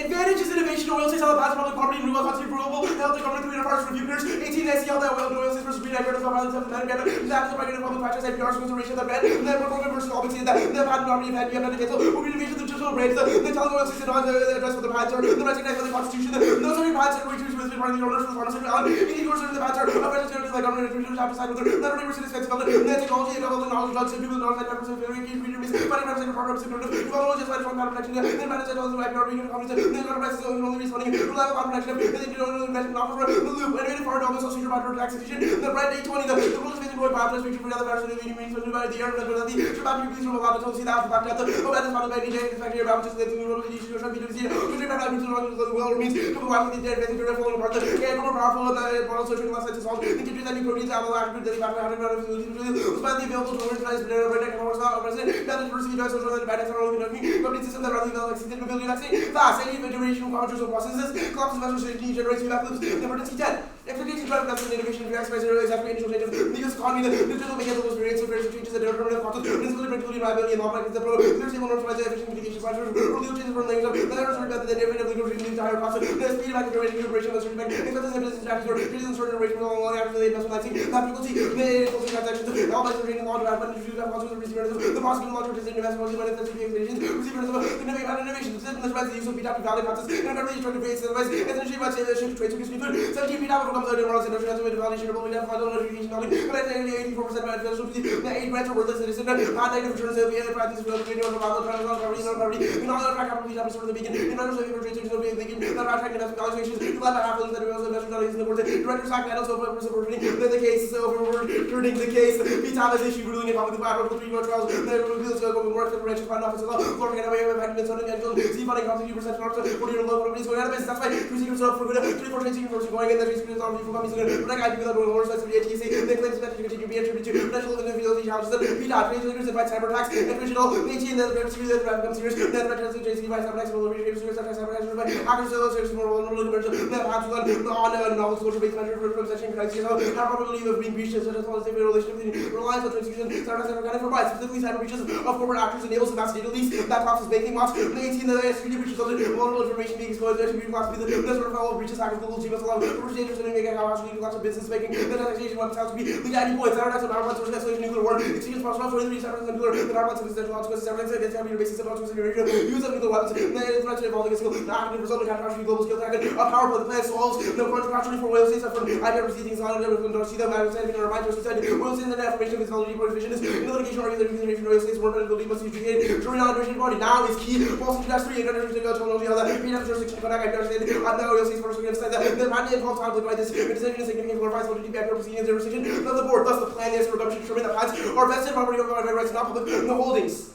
Advantages innovation oil states on the path of public property and renewable content renewable. Health the government through parts review peers. 18 SEL that oil states versus green identity of violence of the man together. That is the regular public practice and PR's consideration of the brand. Then performance versus competency that the patent property of you have to cancel. Will be innovation of the digital brands. The telling oil states on the address for the patents or the recognized by the Constitution. Those are your patents and reach with part of the owners for the pharmaceutical island. Any course of the patents are a registered like government and have to sign with their not only research expensive of the technology and all the knowledge drugs and people knowledge that represent very key readers. But if I'm part of security, you all just like from protection. Then manage all the right power being companies. Then enterprises only responding to level of protection. Then you don't know investment offer the loop. Innovative for all the social matter taxation. The brand 820 the rules facing going power speaking for the other version of the means to by the year that the should not be pleased from about to see that back at the that is not by DJ in fact here about just the new role you should be to see to remember to the well means to go out with the advancing to falling apart the more powerful the moral social class to solve the kids that you proteins have a lot of that back 100 was by the available to organize the right and was not president that is received as social and bad as all the company system that running the extended ability that's it fast any duration controls of processes clocks special safety generates feedback loops emergency 10 expectations drive investment innovation reacts by zero exactly initial changes the US economy the digital mechanisms creates so various changes that are determined factors principally predictability reliability and law practice the pro there's stable norms the efficient communication factors or legal changes from language the errors are that the different of legal reasoning the entire process the speed of active operation of the certain bank expenses and business strategies or changes in certain duration long after the investment license difficulty the closing transactions all by the law to have but issues that causes the receiver the prosecuting law to decision investment policy money that's the expectations receivers of innovation system the use of beta value process and every trying to create otherwise as an issue about say the shift to trade to food 17 beta becomes the moral industrial validation of only final notification knowledge but at 84% of the 8 grants are worthless citizen not negative returns of the other practices for the video of about property in all other capital lead up from the beginning in others of the trade to be thinking that are tracking investment valuations you let that happen that we also investment values in the board director sack and also overturning the case overturning the case beta is issue ruling in public battle for 3 trials the reveals go work the branch fund office law looking at away with packages on the see funding comes 2% north for your local companies going out of business that's why cruising yourself for good 3-4 trade for going in the streets on the companies like I do that with horse that's the ATC they claim that you continue to be attributed to potential individual challenges that beta trade leaders invite cyber attacks and original 18 that the series that becomes serious then the translation JC by cyber attacks will be serious attacks cyber attacks by hackers so serious more vulnerable to that have to learn on novel social based measure for session crisis how probability of being breached as well as the relationship reliance on transfusion cyber kind of provides specifically cyber breaches of corporate actors enables the mass data leaks that process banking bots the 18 that security breaches of vulnerable information being exposed there should be class be the sort of fellow breaches hackers Google Gmail allow for dangerous and make how actually lots of business making the taxation websites have to be the ID points cyber attacks on our source escalation nuclear war exchange possible for the cyber nuclear the our ones essential consequences cyber attacks against your basis of launches in your use of nuclear weapons the threats involving a skill not active result of catastrophe global skill attack a power play the plan solves no controversially for whale states from I never see things on it don't see them I was saying or remind us said whale states and information is validity prohibition is in litigation or either information whale states weren't ability must be educated during non-information party now is key false dash 3 technology how that PNF jurisdiction connect I understand on the whale states first against that the mandate involves conflict like this decision is significant for advice to DPI proceedings and jurisdiction of the board thus the plan is for government to determine that patents are vested property of rights not public no holdings.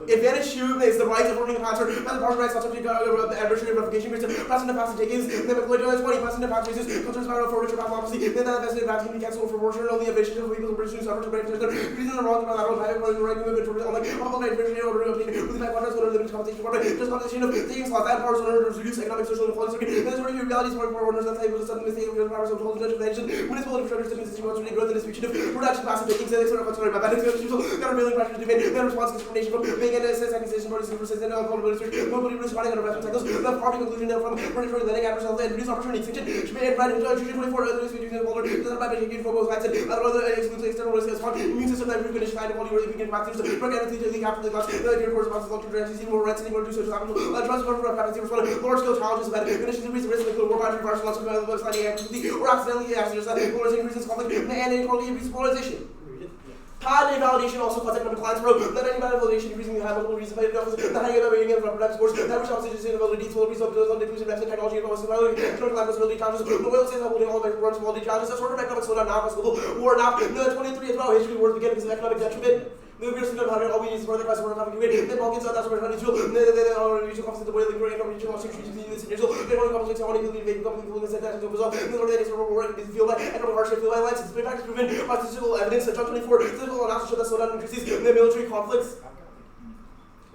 Advantage 2 is the right of forming a patent and the party rights not subject to the adversary revocation rates passing the patent takings then the employee 20 passing the patent races concerns about for richer patent policy then that vested patent can be cancelled for motion only evasion of legal pursuits suffered to break the reason the wrong bilateral private running the right movement for like public right administrative order obtained with the contracts under the compensation for just compensation of takings laws that powers under to reduce economic social and policy and there's already realities for orders that able to sudden mistake of powers of total judgment municipal infrastructure systems to growth and distribution of production passive takings and sort of considered by bad government pressure to make the response discrimination from being an assessment and nobody responding on investment cycles. The party conclusion from predatory lending adverse health and reduced opportunity extension should be right into 24 others between the holder doesn't by making for both sides and other excludes external risk as far immune system that recondition find quality really begin practice organically to the after the class the year course of long-term dress more rents and more do social capital transfer for capacity respond large scale challenges that conditions increase the risk of war boundary reverse loss of sliding activity or accidentally accidents that increases conflict and inequality increases polarization. Patent validation also causes economic clients broke. Not any validation increasing the high multiple reasons by the office. Not hanging up rating from product scores. That which also sustainability needs will result in inclusive investment technology and possibility. Economic possibility challenges. The oil states are holding all of the quality challenges. That sort of economic slowdown now possible. War now. No 23 as well. History worth again because of economic detriment. The appears to know how all we need is for the class of work having great. The Balkans that's where it's real. The regional office the way the great regional office treats the individual. They want to compensate on the big company who set that to resolve. The Lord is for work is feel like economic hardship feel like it's been proven by statistical evidence that John 24 statistical analysis show that slowdown increases the military conflicts.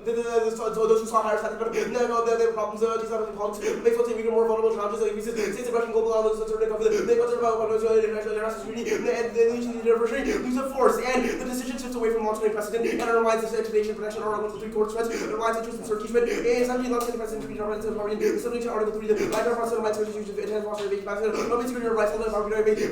So those who saw higher status the problems these are the politics makes us even more vulnerable challenges increases since the Russian global levels certain of the concern about international security and the use of force and the decision shifts away from long-term precedent and underlines the expedition protection or Article 3 towards threats underlines interest in circuitment and essentially long-term precedent between governments and party subject to Article 3 the right of process of rights constitution to intend foster the basis of security of rights and the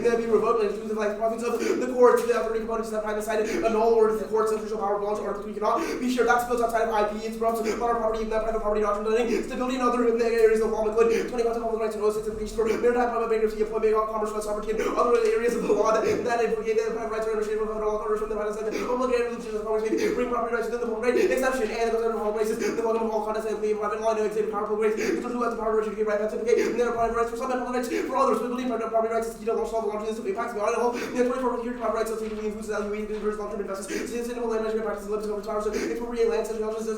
may be revoked and exclusive like province of the courts the authority components that have decided annul or the court's official power belongs to Article 3 cannot be sure that spills outside of IP it's brought to property and private property doctrine stability in other areas of law including 20 of public rights and no implications for maritime public bankruptcy employment commerce sovereignty and other areas of the law that implicate the private rights are understated from federal orders from the private side public and religious of Congress may bring property rights within the public right exception and the conservative public places the welcome of all contest and claim private law no executive power public rights the who has the power to give right certificate and there are private rights for some and public rights for others we believe private property rights is key to law solve launches of impacts beyond the whole 24 security private rights of taking includes evaluating diverse long-term investments sustainable land management practices limits over powers of expropriate land such as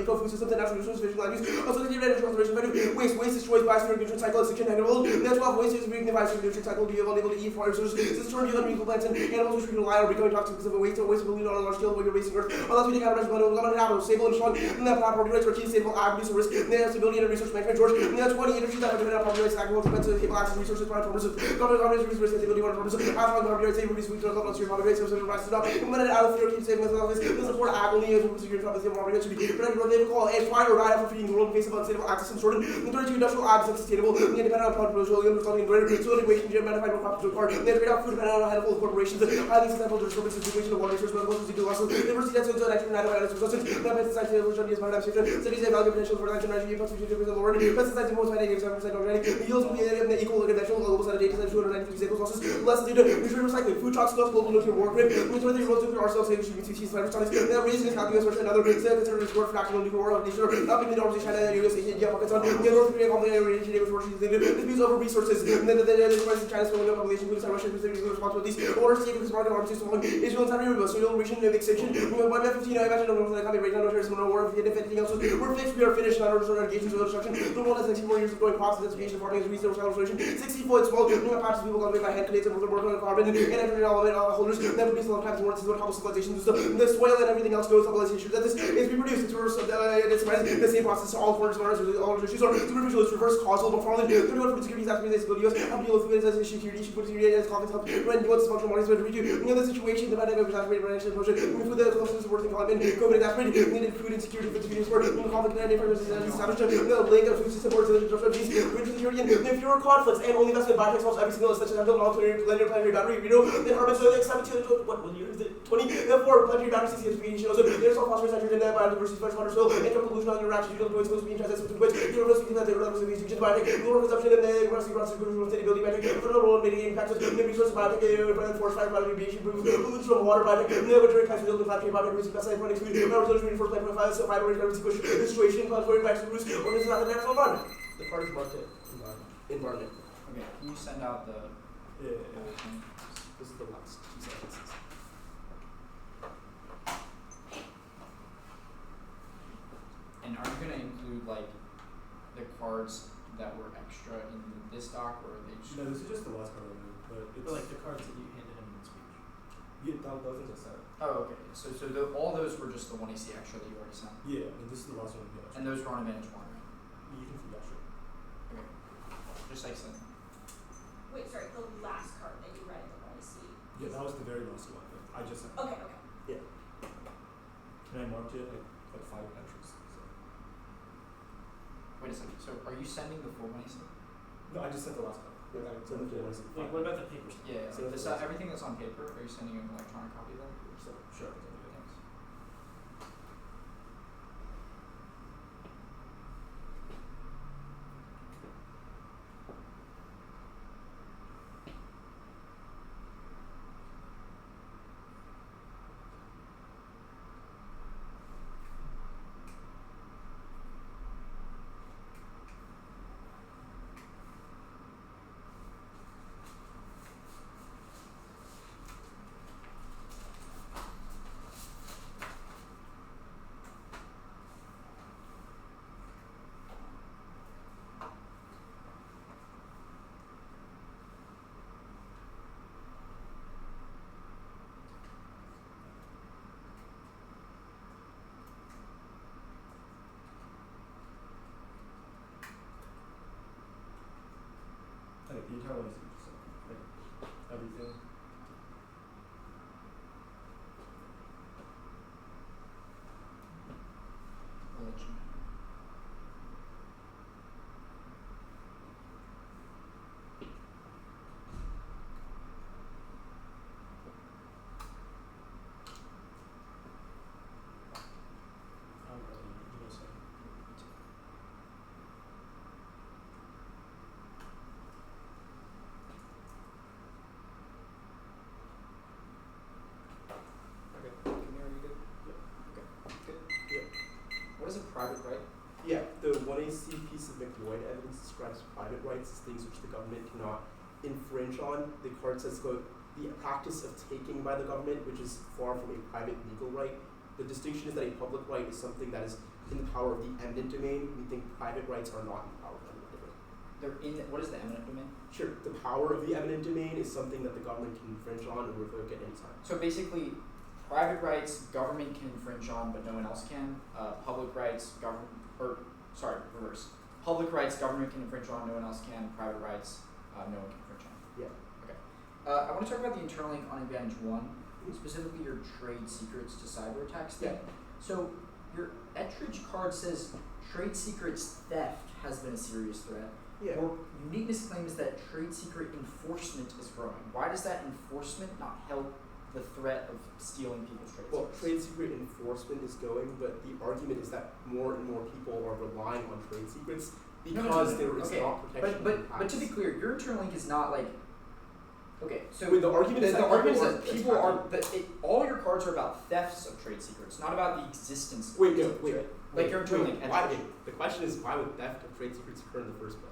eco food systems and natural resources fish land use also the energy conservation value waste destroys biosphere nutrient cycle extinction negative natural waste is weakening the biosphere nutrient cycle be unable to eat for resources this turn to unequal plants and animals which we rely on are becoming toxic because of waste ability on a large scale while you're wasting earth unless we take out stable and strong and that property rights are key stable reduce risk and stability and resource management George and 20 industries that are dependent on property rights agriculture defensive table access resources private purposes government reduce risk and stability on purposes as long property rights save reduce weak to level of property rights so rights to not implemented out of fear keep saving us office the support agony and security of the property rights should be protected what they call and try or die after feeding the world in face of unstable access and sorted the 32 industrial acts unsustainable and independent on public petroleum resulting in greater soil degradation manufacturing crops to require they trade out food dependent on a handful of corporations highly susceptible to disturbance situation of water resources medical to losses diversity that's also actually not about substance that pesticides to illusion is part of cities have value potential for natural energy plus future difference of the world pesticides in most high negative 7% organic the yields will be equal to conventional global set of data 296 cycle losses less due to nutrient recycling food toxic loss global nutrient war grid we turn the world nuclear arsenal say we should be species fiber studies that raising is calculus versus another say considered as word fractional nuclear war of nature not being the norms of China and US India Pakistan the North Korea company radiation was working disputes over resources and then the crisis China's global population including Russia specifically responsibilities orders to take this market arms system Israel and Saudi Arabia so region of extinction by 15 I imagine no economic right now no terrorism no war if anything else we're fixed we are finished not order sort of engagement with destruction the world has 64 years of growing crops intensification farming is resource solution 60 foot small patches people cultivate by hand creates and work on carbon and entering all of it holders that produce a lot of times more this is what helps civilization the soil and everything else goes civilization that this is reproduced it's reverse it's the same process to all corners all issues are superficial it's reverse causal but formally 31 food security aspects stability US how to deal with food as issue security food security as conflicts help when what's functional models to redo the situation the pandemic exacerbated financial pressure we food the closest working climate COVID exacerbated needed food insecurity food security support conflict and different established the link of food system supports the disruption food security and if there are conflicts and only investment biotech solves every single such as until non-linear planetary battery the carbon so like 17 what year is it 20 therefore planetary battery CCS also there's all phosphorus nitrogen biodiversity fresh water soil and pollution on your reaction you don't know it's supposed to be in transit between which you don't know something that they were not supposed to be biotech lower consumption and the aggressive process of sustainability biotech for the role in mitigating factors the resource biotech forest fire biotech radiation pollution from water biotech the which types of planetary biotech risk pesticide products food resolution for plant profiles so fiber rate situation conflict factors produce or this is not the natural environment the part is marked environment okay can you send out the this is the last 2 sentences and are you going to include like the cards that were extra in this doc or are they just no this is just the last card but it's like the cards that you handed him in the speech yeah those things I said oh okay so all those were just the one EC extra that you already sent yeah and this is the last one yeah, and those were on advantage one right you can yeah sure okay just like send Wait, sorry, the last card that you read at the YC. yeah that was the very last one that I just sent Okay. and I marked it like 5 entries so. wait a second so are you sending the full money stuff no I just sent the last one Yeah, I sent the full one. like what about the paper stuff? yeah So this, everything that's on paper are you sending an electronic copy of that So, sure thanks entire one is features, like everything. I'll let you know. I'm ready. You go second. Okay. Can you already good? Yep. Okay. Good. Yeah. What is a private right? Yeah, the 1AC piece of McLeod evidence describes private rights as things which the government cannot infringe on. The card says, quote, the practice of taking by the government, which is far from a private legal right. The distinction is that a public right is something that is in the power of the eminent domain. We think private rights are not in the power of the eminent domain. They're in what is the eminent domain? Sure, the power of the eminent domain is something that the government can infringe on or revoke at any time. So basically, private rights government can infringe on, but no one else can. Public rights reverse. Public rights government can infringe on, no one else can. Private rights, no one can infringe on. Yeah. Okay. I want to talk about the internal link on advantage one, specifically your trade secrets to cyber attacks thing. Yeah. So your Ettridge card says trade secrets theft has been a serious threat. Yeah. Your uniqueness claim is that trade secret enforcement is growing. Why does that enforcement not help the threat of stealing people's trade Well, secrets? trade secret enforcement is going, but the argument is that more and more people are relying on trade secrets because there is Okay, not protection. But to be clear, your internal link is not like. Okay, so Wait, the argument is that people are all your cards are about thefts of trade secrets, not about the existence. Wait, of no, trade secrets, wait. right? Like your internal link. The question is why would theft of trade secrets occur in the first place?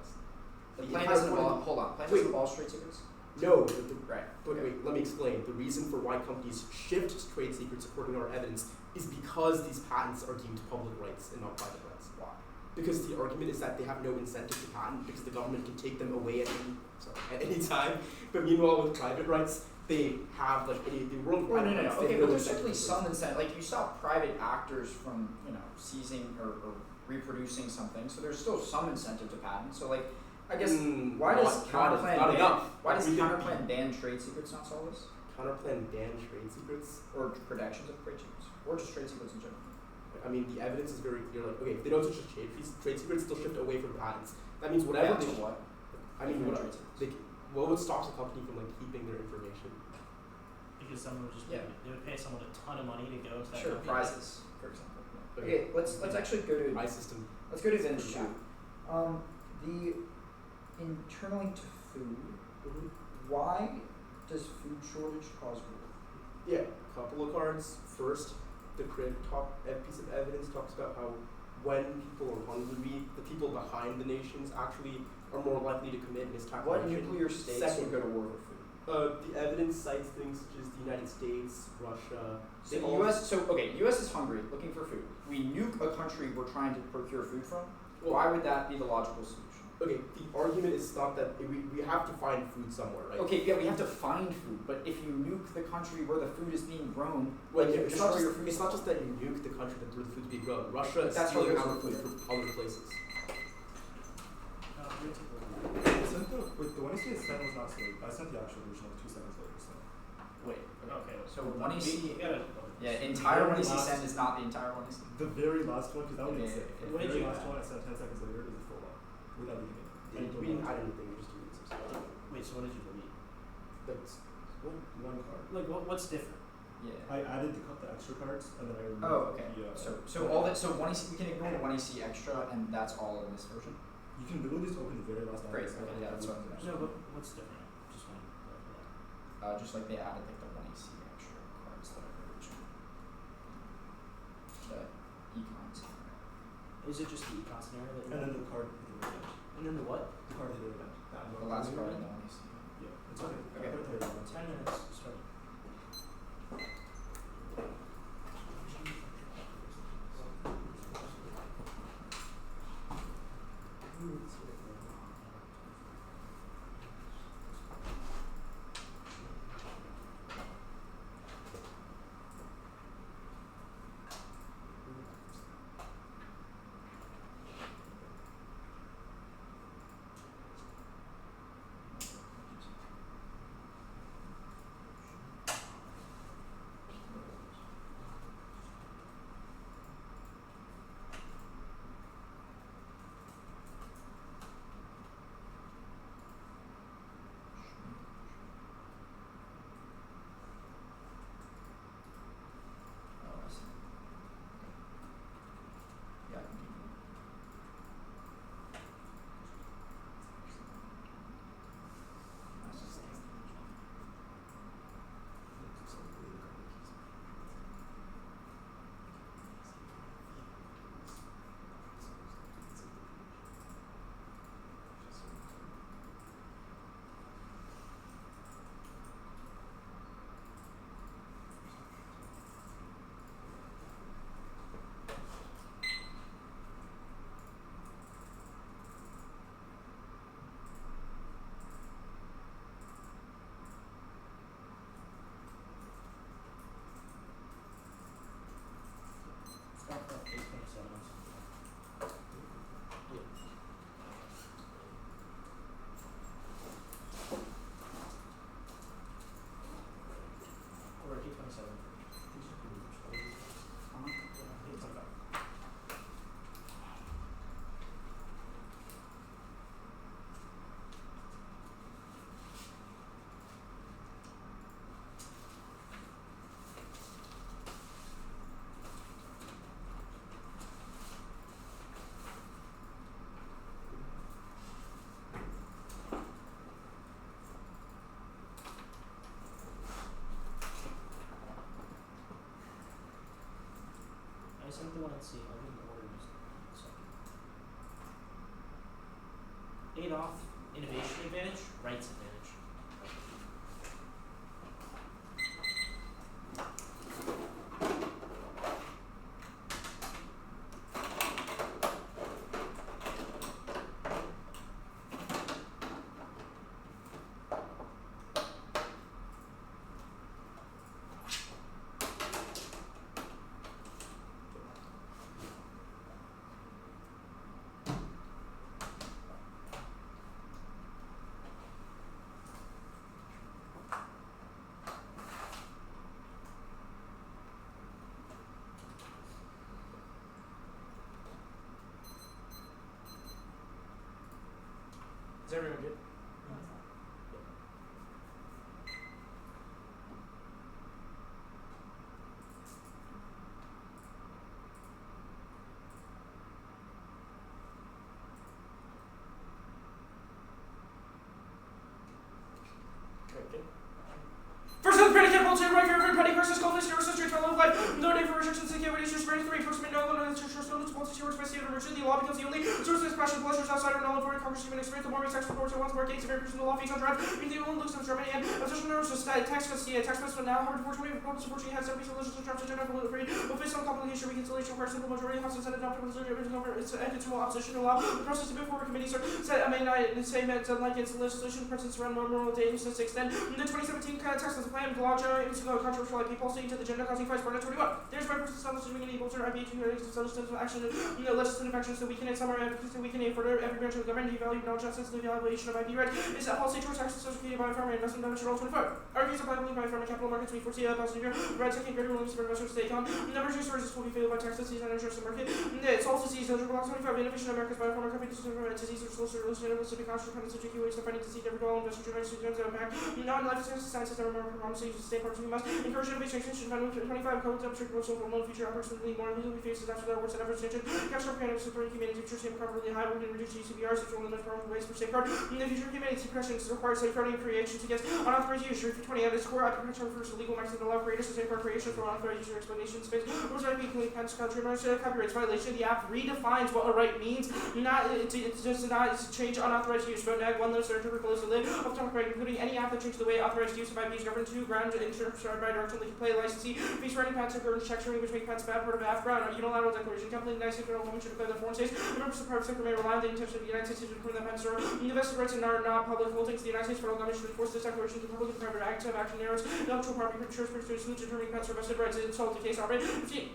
The plan doesn't involve. Hold on. Plan doesn't involve trade secrets. No, Right. but Okay. wait, let me explain. The reason for why companies shift to trade secrets according to our evidence is because these patents are deemed public rights and not private rights. Why? Because the argument is that they have no incentive to patent because the government can take them away at any time. But meanwhile, with private rights, they have like the world No. private rights. they Okay, have but no there's incentive certainly to some incentive. Like you stop private actors from seizing or reproducing something, so there's still some incentive to patent. So like, I guess why does counterplan not ban? enough? Why does We think counterplan ban trade secrets not solve this? counterplan ban trade secrets? Or protections of trade secrets, or just trade secrets in general? I mean, the evidence is very clear. Like, okay, if they don't switch to trade secrets, they'll shift away from patents. That means whatever Yeah, they. so what? I mean, Like, what, trade secrets. they, what would stop a company from like keeping their information? Because someone would just Yeah. they would pay someone a ton of money to go to that Sure, company. prizes, for example. Okay, let's actually go to My system. let's go to advantage two. The internal link to food. Why does food shortage cause war? Yeah, couple of cards. First, the crib piece of evidence talks about how when people are hungry, the people behind the nations actually are more likely to commit miscalculation. What nuclear states Second, would go to war for food? the evidence cites things such as the United States, Russia. So they the all- U.S. So okay, U.S. is hungry, looking for food. We nuke a country we're trying to procure food from. Why would that be the logical solution? Okay, the argument is not that we have to find food somewhere, right? Okay, yeah, we have to find food, but if you nuke the country where the food is being grown, Well, like yeah, you it's not, destroy your just, food. it's not just that you nuke the country that where the food's being grown. Russia is That's how stealing it our goes food with from other places. We're gonna take a look. I sent the one I sent was not saved. I sent the actual version like 2 seconds later. So Wait. Okay. So 1AC. You gotta. Yeah, entire Very 1AC last- send is not the entire 1AC. the very last one, because that one didn't Okay, save. okay. The What did very you last add? one I sent 10 seconds later is the full one without even it. We didn't add anything, we just deleted some stuff. Wait, so what did you delete? That's One card. Like what's different? Yeah. I added the extra cards and then I removed Oh, okay. the. So all that. So 1AC. We can ignore 1AC extra, and that's all in this version. You can literally just open the very last line. Great. Okay. Yeah, that's what I'm No, but what's different? Just want to Just like they added like the 1AC extra cards that are original. The econs. Is it just the econ scenario that you And then the card at the very end. and then the what? The card at the very end. That The one. last card in the 1AC. Yeah, it's okay. Okay. I'll put it there. 10 minutes starting. Or 827. Uh-huh. 825. I sent the one at C. I'll give the order just a second. Adolf, innovation advantage, rights advantage. Is everyone good? Okay. First of the predicate, voltage, right here, petty versus coldness, versus straight of life. No day for rejection, security, issues, range 3, first minute, no, church, no, voltage, here, space, the emergency, the law becomes the only source of passion, pleasures outside of null and void, congress, human experience, the more we sex reports, once more gates, very personal law, feeds on drive, the only looks of Germany, and official nerves, just text, text message, now, hard for 20, problems, unfortunately, has 70 solutions to traps, agenda, political free, but face some complication, reconciliation, requires simple majority, House and Senate, adopted, it's ended to opposition to law, the process to move forward, committees are set, May 9, the same, like its legislation, presidents around moral days, to extend, the 2017 text as a plan, the law, into the controversial IP policy into the agenda causing fights for 21. There's my person establishing any bolster IP to legislative action, legislative actions to weaken it, summary advocacy to weaken it further every branch of the government, devalue knowledge justice, the evaluation of IP right is a policy towards actions associated by farmer investment benefit all 25. Argues applicably by farmer capital markets, we foresee a passenger, red taking greater willingness for investors to take on. Number 2 sources will be favored by tax season and interest in market. It's also sees under block 25 innovation of America's biopharma companies to prevent disease or solicitor illicit cost dependence of GQ waste of finding disease every goal investor generates to impact. Non-life sciences that are more promising to stay part of must encourage innovation extension by 25 codes up strict rules will known future opportunity more legally faces after that works and efforts extension. Cash up kind of supporting humanity future same properly high, we're going to reduce GCBRs which will limit powerful ways for safeguard. In the future humanity suppressions require safeguarding creations against unauthorized use. Refer 20 at its core, application refers to legal maximum allow creators to safeguard creation for unauthorized user explanation space. Rules are being pens country copyrights violation. The app redefines what a right means. It does not change unauthorized use. But nag one limits are interpret to live of topic right, including any app that changes the way authorized use of IPs governed to ground interpreted by direction they can play licensee. Fees writing patents and checks which make patents bad part of half ground. Unilateral declaration. Company nice if federal women should declare their foreign states. The members of the private sector may rely on the intention of the United States to declare that patents are invested rights and are not public holdings. The United States federal government should enforce this declaration to public and private active action narrows intellectual property insurance pursuits determining patents are vested rights and solve the case operate. 15.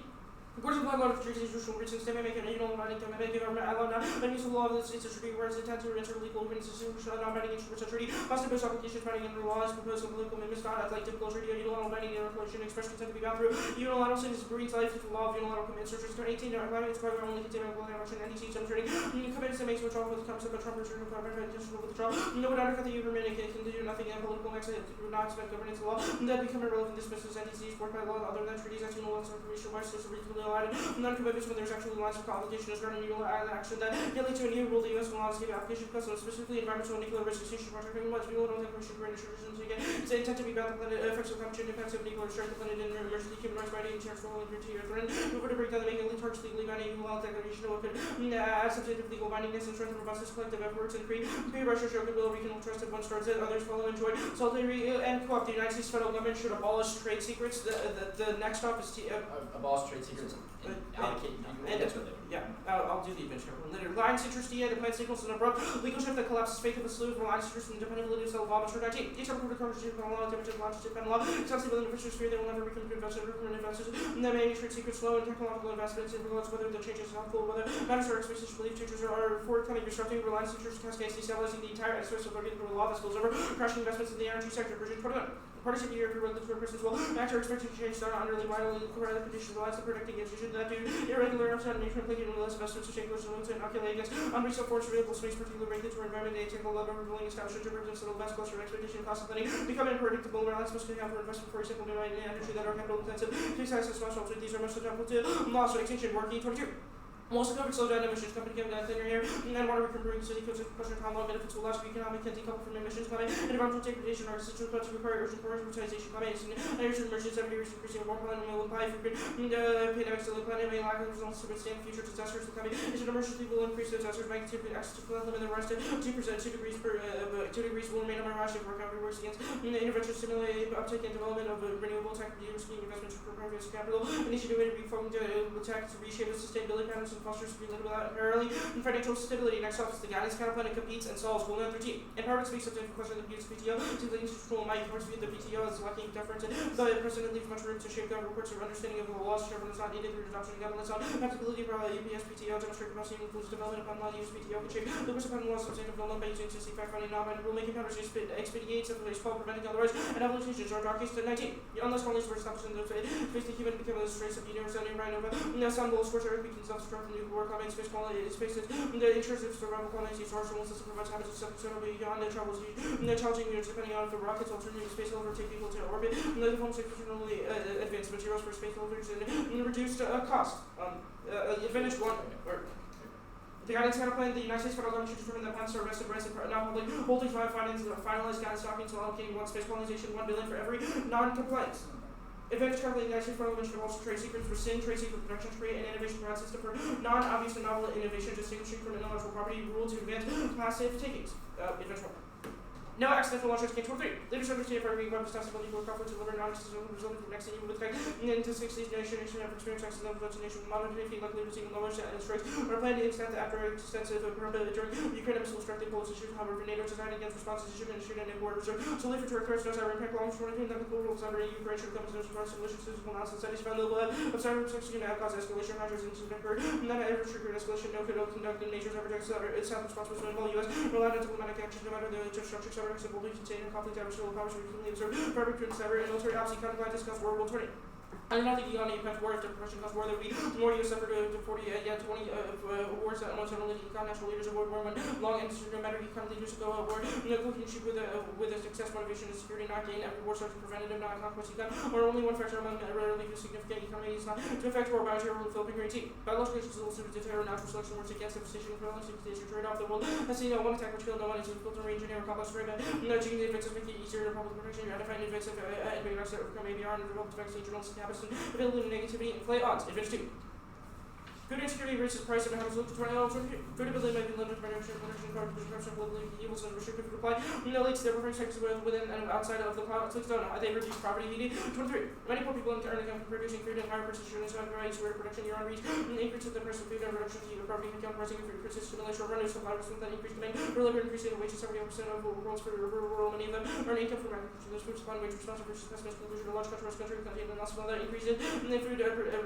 According to the law of treaties, usual reasons, they may make an annual binding government allow not by use of law of the states of treaty, whereas intent to enter legal agreements is non-binding instruments of treaty, must impose obligations binding under laws, proposed and political amendments, not like typical treaty, unilateral binding declaration, express consent to be bound through. Unilateral sentence breeds life into law of unilateral commitments. Searches 18, it's private only containment of action, NDC, some trading, commitments that makes withdrawal with the concept of Trump return of private additional withdrawal. No would undercut the government and can do nothing in political acts that do not expect governance law, that become irrelevant dismisses NDCs, work by law, other than treaties, actual laws, information, by system, reasonably allowed, commitments when there's actually lines of obligation is regarding legal action that can lead to a new rule the U.S. will not give application because specifically environmental and nuclear risk extinction project and much people don't think we should grant traditions again. It's intent to be about the planet effects of competition impacts of nuclear strike the planet in emergency human rights binding chance for only to your threat. Move to break down the making legal targets legally binding law declaration of open substantive legal bindingness and strength and robustness collective efforts and create Russia show goodwill regional trust if one starts it, others follow enjoy. Solidarity and co-op. The United States federal government should abolish trade secrets. The next stop is abolish trade secrets and allocate. That's what they do. Yeah. I'll do the adventure later. Reliance interest the plan signals an abrupt legal shift that collapses faith of a slew of reliance interest and dependability of self law. Mature 19. Each time the Congress depend on law, temperature launches depend on law. Exhaustive within investors fear they will never become investors or permanent investors. And they may trade secret slow and technological investments in regards whether the changes are helpful, whether matters are expected to believe changes are forthcoming, disrupting reliance interest cascades, destabilizing the entire exercise of the law that spills over, crashing investments in the energy sector. Version 21. Partnership of European regulatory persons will act or expect to change their underlying vitally correct conditions relies on predicting institutions that do irregular upside nature implicating less investments to change those limits and inoculate against unreasonable force available space, particular regulatory environment, a technical level ruling established represents the best closer expectation cost of lending, become unpredictable reliance must account for investment, for example, new energy that are capital intensive, fixed access much altered, these are most example to loss or extinction working 22. Also covered slow down emissions, company given thinner air, and water recovering city codes of pressure and how long benefits will last for economic can decouple from emissions climate, and environmental degradation are essential to require urgent prioritization climate, and energy emergencies every year increasing warm climate will imply frequent pandemics to the planet may lack of results to withstand future disasters. The climate is an emergency will increase the disasters magnitude access to flood limit the rise to 2%, 2 degrees will remain on our ration for recovery works against intervention stimulate uptake and development of renewable tech scheme investments for private capital, initiative to reform tech to reshape the sustainability patterns and foster stability without inherently and financial stability. Next off is the guidance counterplan and competes and solves Rule 13. Empowerment speaks of the question of the PTO to the institutional might force the PTO is lacking deference and the president leaves much room to shape government reports of understanding of the laws. Chairman is not needed through adoption of government's own applicability for UPS PTO demonstrate capacity includes development upon law use PTO can shape the course upon law substantive development by using existing fact finding non-binding rulemaking powers expedites of place called preventing otherwise and evolutions are darkest to 19. Unless colonies were established in the space the human become a trace of the universe and right over the sun will scorch earth beacons self-destruct the nuclear climate space quality spaces the intrusive survival qualities source system provides habits of self-control beyond the troubles the challenging units depending on if the rockets alternative space will overtake people to orbit and the forms exceptionally advanced materials for space holders and reduced cost. Advantage 1 or the guidance counterplan, the United States federal government should determine that patents are vested rights and non-public holdings by finalized guidance documents allocating one space colonization $1 billion for every non-compliance. Advantage currently the United States federal government should also trade secrets, rescind trade secret production, create an innovation broad system for non-obvious and novel innovation, distinguishing from intellectual property rule to advance passive takings. Advantage 1. No accidental launches came toward 3. Leaders understand for being weapons testable equal conflict deliver non-accidental resulting from next EU with tech and into 60s nation have experienced accidental detonation with modern defeat likely receiving lowers and strikes are planned to extend after extensive during Ukraine missile strike the Polish issues. However, NATO designed against responses to shipment and new border reserve solely for direct threats no cyber impact long for anything that the rules under EU Ukraine come to response to malicious physical nonsense that is found level of cyber protection and cause escalation hundreds of incidents occur and that ever triggered escalation no could conduct in nature's projects that are itself responsible for involve US relied on diplomatic actions no matter the structure cyber simple contain conflict ever still powers routinely observe barbaric cyber and military opposite conflict discuss World War 20. I do not think Econ impact war after depression cost war. There will be more US effort to 20 wars that once only Econ national leaders avoid war when long and no matter Econ leaders go at war. No relationship with a success motivation and security not gain every war starts preventative not conquest Econ or only one factor among rarely significant economy is not to affect war bioterror Philippine Green Team. Biological agents also to terror natural selection works against devastation of violence and trade off the world. Has seen one attack which killed no one is difficult to re-engineer or complex rape. No changing the advances make it easier to public protection. You're identifying invasive advanced that overcome ABR and develop vaccine journals and habits and availability negativity and play odds. Advantage 2. Food insecurity raises price and how to look to food ability may be limited by nutrition, corruption, globally, evils, and restrictive supply. No leads to their preferring sectors within and outside of the cloud. Don't know. They reduce poverty needed. 23. Many poor people in earning income producing food and higher precision and so variety to production year on reach. Increase of the price of food and reduction to poverty account pricing for persistent stimulation or revenue supply with that increased demand. Reliable increasing the wages 71% of world's for rural many of them earn income from agriculture. Those food supply and wage responsible for pessimist conclusion of large countries contain and also that increases in the food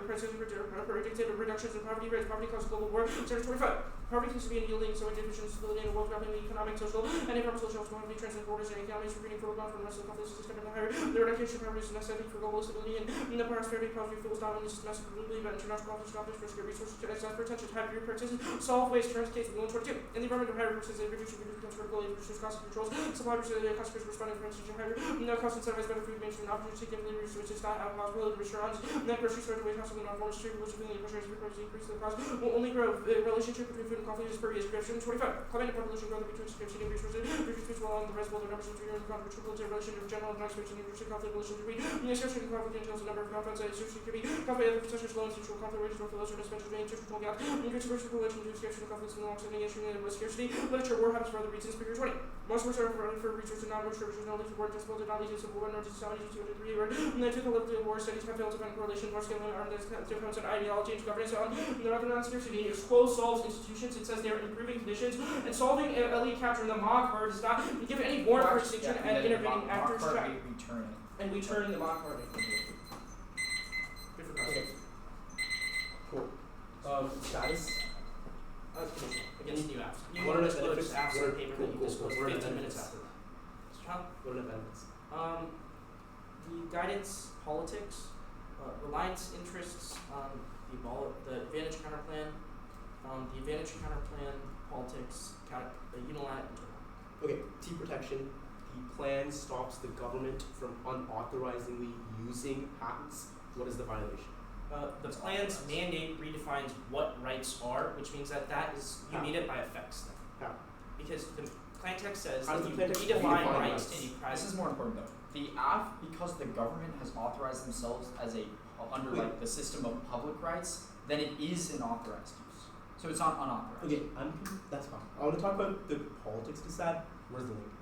prices predicted reductions in poverty rates. Poverty causes global war. Chapter 25. Poverty continues to be in yielding so inefficient stability in the world grappling with economic, social, and environmental issues. Poverty transcends borders and economies for creating protocol from the rest of the conflicts is extended higher. The eradication of poverty is necessary for global stability and the prosperity poverty fuels not only systematic globally but international conflicts for scarce resources to access potential to higher practices, solve waste, transport with 122. In the environment of higher resources, they reduce vertical reduce cost controls, supply customers responding to to higher no cost incentivized better food management opportunities significantly reduce which is not alcohol restaurants, net grocery store to waste house and non-formal street which will pressure increase the cost will only grow relationship between food and conflict is per year. 25. Climate and population growth between scarcity and resources. Resources will allow the reservoir numbers of junior and conflict triple to relation of general and non-scarcity and resource conflict relation between scarcity and conflict entails the number of conflicts that scarcity could be conflict of such as low and central conflict rates or those are dispensed between social gaps. Increase versus relation to scarcity and conflicts in the long-standing issue with scarcity. Literature war habits for other reasons. Figure 20. Most works are for research and non-research research, no least work disposal, did not lead to civil war, nor to society, to a degree, and then to the political war studies have failed to find correlation, more scale and armed difference in ideology and governance on the other non-scarcity, expose, solves institutions, it says they are improving conditions, and solving elite capture in the mock card does not give any warrant for extinction and intervening after strike. And we turn the mock card. Good for process. Cool. Status? Against new apps. New What are the disclosed benefits? apps on paper that you Cool. disclose What are the 15 minutes benefits? after. Huh? What are the benefits? The guidance, politics, reliance interests, the advantage counter plan, politics, unilateral. Okay, T protection. The plan stops the government from unauthorizingly using patents. What is the violation? The plan's mandate redefines what rights are, which means that is you How? mean it by effects then. How? Because the plan text says How that does you the plan text redefine redefine rights rights? to any This private. is more important though. The AF, because the government has authorized themselves as under like the system of public rights, then it is an authorized use. So it's not unauthorized. Okay, that's fine. I want to talk about the politics to that. Where's the link?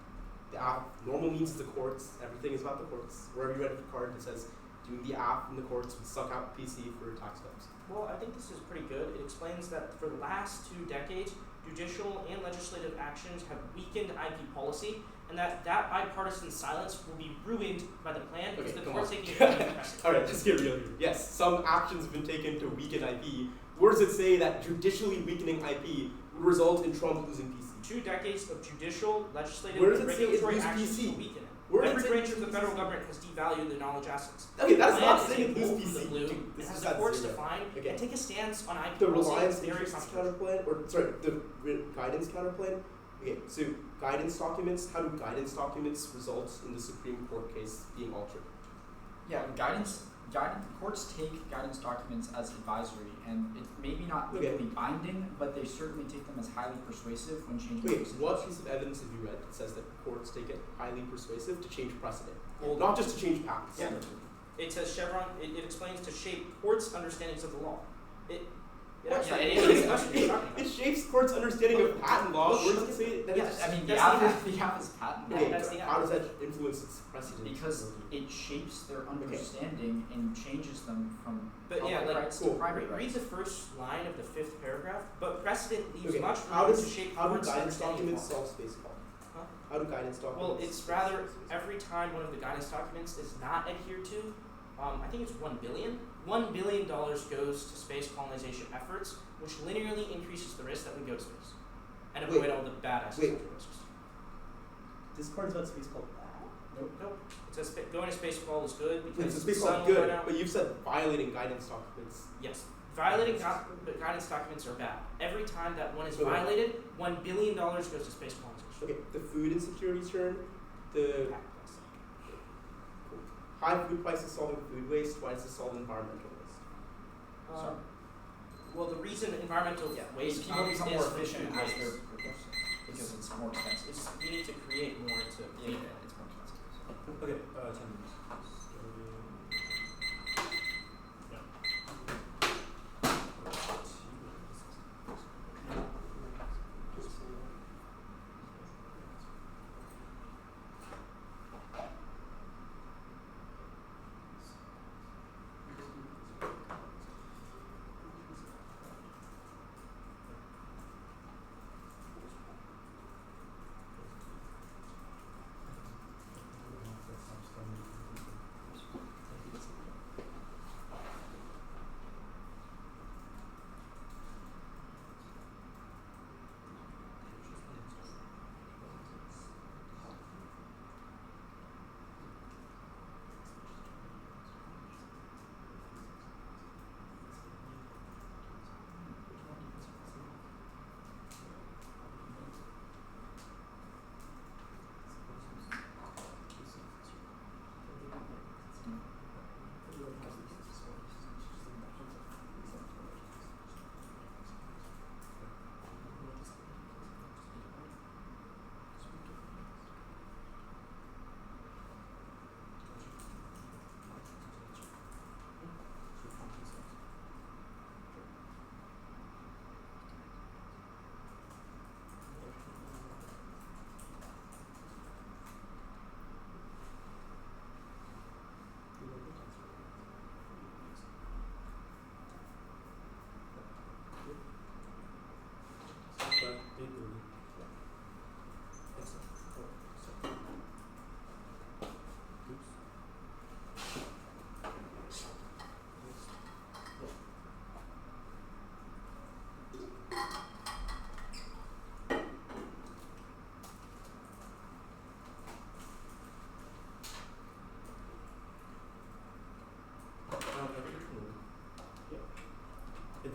The app, normal means the courts. Everything is about the courts. Wherever you read the card, it says doing the app in the courts would suck out PC for tax cuts. Well, I think this is pretty good. It explains that for the last 2 decades, judicial and legislative actions have weakened IP policy, and that bipartisan silence will be ruined by the plan because Okay, the come court's on. taking precedent. Alright, let's get real here. Yes, some actions have been taken to weaken IP. Where does it say that judicially weakening IP would result in Trump losing PC? 2 decades of judicial, legislative, Where does and it say it regulatory lose actions PC? to weaken it. Where does Every it say branch it of the lose federal PC? government has devalued the knowledge assets. Okay, that's The not plan saying is it a lose bolt from the PC. blue. Dude, It this has is the not courts zero. define Okay. and take a stance on IP The policy. reliance It's very interest controversial. counterplan, or sorry, the guidance counterplan. Okay, so guidance documents. How do guidance documents result in the Supreme Court case being altered? Yeah, courts take guidance documents as advisory, and it's maybe not Okay. legally binding, but they certainly take them as highly persuasive when changing Okay, decisions. what piece of evidence have you read that says that courts take it highly persuasive to change precedent, Well, not just to change patents? Yeah. It says Chevron. It explains to shape courts' understandings of the law. It Well, actually yeah, it it is is that's what you're talking about. It shapes courts' understanding of patent law. Well, Where does it say that Yeah, it's? I mean, the that's AF is patent. Okay, that's the how does that influence its precedent? Because it shapes their understanding and changes them from But public yeah, like, rights cool. to private Read rights. the first line of the 5th paragraph. But precedent leaves Okay, much how room to does shape how do courts' guidance understanding of documents law. solve space quality? Huh? How do guidance documents? Well, it's rather every time one of the guidance documents is not adhered to, I think it's $1 billion. $1 billion goes to space colonization efforts, which linearly increases the risk that we go to space and Wait, avoid all the bad aspects of risks. This card's about space quality. Nope. It says going to space call is good Wait, because so the space sun quality will good, burn out. but you've said violating guidance documents. Yes. Violating guidance documents are bad. Every time that one is Okay. violated, $1 billion goes to space colonization. Okay, the food insecurity turn, the high food prices solving food waste. Why does it solve environmental waste? Well, the reason environmental waste People comes become is more from efficient food as waste. they're produced because it's more expensive. It's we need to create more to Yeah, feed yeah, it's more expensive. Okay, 10 minutes.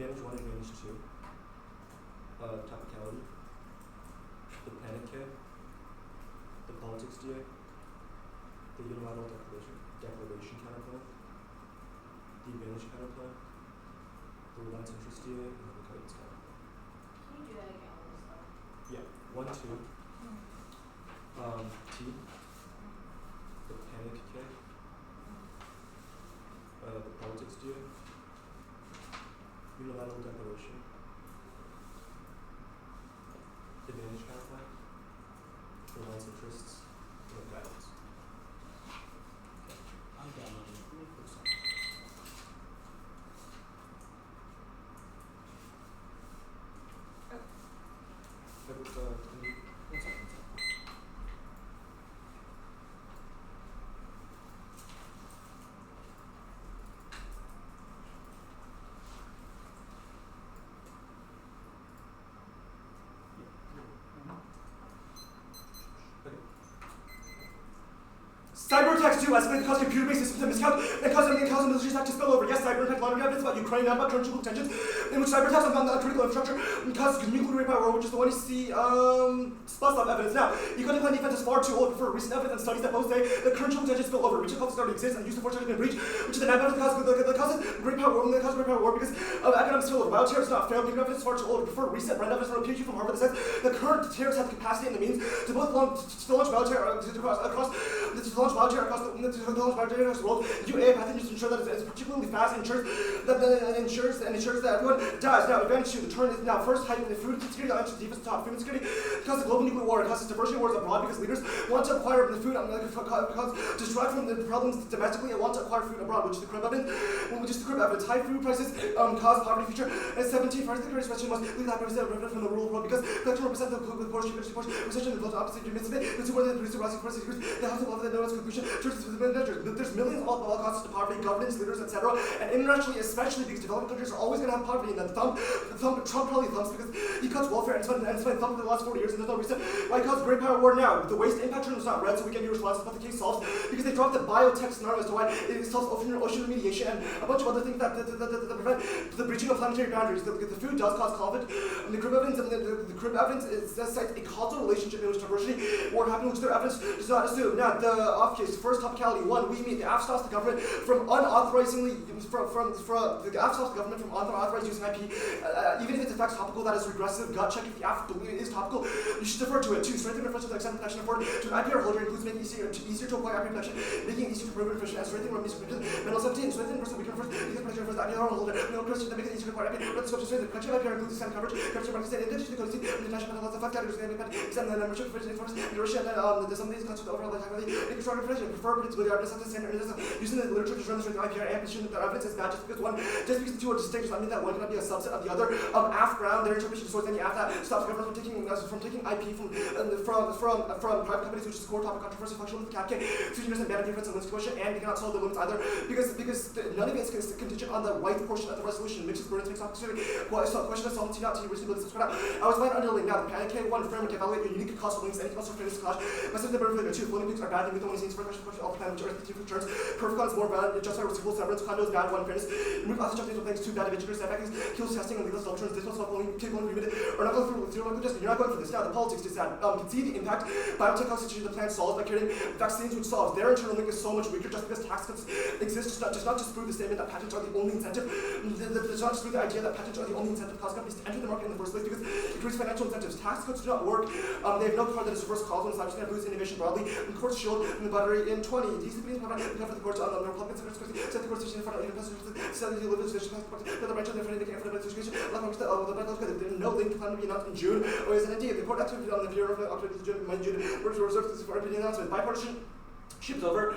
advantage 1, advantage 2. Topicality. The panic K. The politics DA. The unilateral declaration counterplan. The advantage counterplan. The reliance interest DA, and then the covenants counterplan. Can you do that again on this one? Yeah. 1, 2. T. The panic K. The politics DA. Unilateral declaration. Advantage counterplan. Reliance interests. And then guidance. I'm downloading it. Give me a quick second. One second. Cyber attacks do escalate the cost of computer-based systems and miscount and cause military attack to spill over. Yes, cyber attack laundering evidence about Ukraine and about current geopolitical tensions in which cyber attacks on critical infrastructure causes nuclear power, which is the one you see spots of evidence. Now, economic plan defense is far too old for recent evidence and studies that both say that current geopolitical tensions spill over. Regional conflicts already exist and use the force been breached, which is the evidence that causes great power war, because of economic spillover. While terrorists not failed, the evidence is far too old. Prefer recent random evidence from a PhD from Harvard that says that current terrorists have the capacity and the means to both launch military across the world. UA pathogens ensure that it's particularly fast and ensures that everyone dies. Now, advantage 2, the turn is now first heightened the food security, the answer defense top food security, because of global nuclear war, it causes diversity wars abroad because leaders want to acquire the food because distract from the problems domestically and want to acquire food abroad, which is the crib evidence. High food prices cause poverty future. And 17, first the greatest question must leave that representative from the rural world because collection represent the poor, recession, the close opposite, the two where the producer rising prices, the house of love, the notice conclusion, churches with there's millions of all causes to poverty, governance, leaders, etc. And internationally, especially because developing countries are always going to have poverty. And Trump probably thumps because he cuts welfare and it's been thumped for the last 40 years and there's no reason why he caused great power war now. The waste impact term is not read, so we get your response about the case solved because they dropped the biotech scenario as to why it solves ocean remediation and a bunch of other things that prevent the breaching of planetary boundaries. The food does cause conflict. And the crib evidence cites a causal relationship in which diversity war happened, which their evidence does not assume. Now, the off case, first topicality, 1, we meet the AF stops the government from unauthorized using IP, even if it's effects topical, that is regressive. Gut check if the AF is topical. You should defer to it. 2, strengthen reflection to extend protection afforded to an IPR holder includes making it easier to acquire IP protection, making it easier to prove infringement, and strengthening remedies for Mental 17, strengthen person weaken first, because protection first, IPR holder, no question that makes it easier to acquire IP, but the scope to strengthen protection IPR includes extend coverage, correction market state, identity to the code, and international mental health, 5 categories, extend the membership, protection, enforcement, duration, and some of these concepts overall like making stronger protection, prefer predictability, using the literature to show the strength of IPR and position that evidence is bad just because the two are distinct does not mean that one cannot be a subset of the other. AF ground, their interpretation distorts any AF that stops government from taking IP from private companies, which is a core topic controversy, functional with the CAPK, fusion and ban difference and limits question, and they cannot solve the limits either because none of it is contingent on the right portion of the resolution. Mixes burdens makes opportunity. Question of solvency not to reasonably subscribe. I was fine underling now. The panic K1 framework evaluate your unique cost of links, anything else for fairness clash. Message the burden of 2. Floating peaks are bad. The only scenes for question all the plan which are the returns. Perfect is more bad. Just by receivable severance. Condos bad. 1 fairness. Remove class adjustments with thanks 2 bad eviction setbacks. Kills testing and legal doctrines. This one's not only limited or not going through zero languages. You're not going for this. Now the politics is that can see the impact biotech constitution the plan solves by creating vaccines which solves. Their internal link is so much weaker just because tax cuts exist does not disprove the statement that patents are the only incentive. Does not disprove the idea that patents are the only incentive cause companies to enter the market in the first place because it creates financial incentives. Tax cuts do not work. They have no card that is reverse causal and slash boost innovation broadly. And courts shield in the battery in 20. These companies provide cover the courts on the Republicans set the courts in front of the branch of their friendly for the education. There's no link to plan to be announced in June. Or is an idea. The court activity on the Bureau of October to June works to reserve this for opinion announcement. Bipartisan ships over.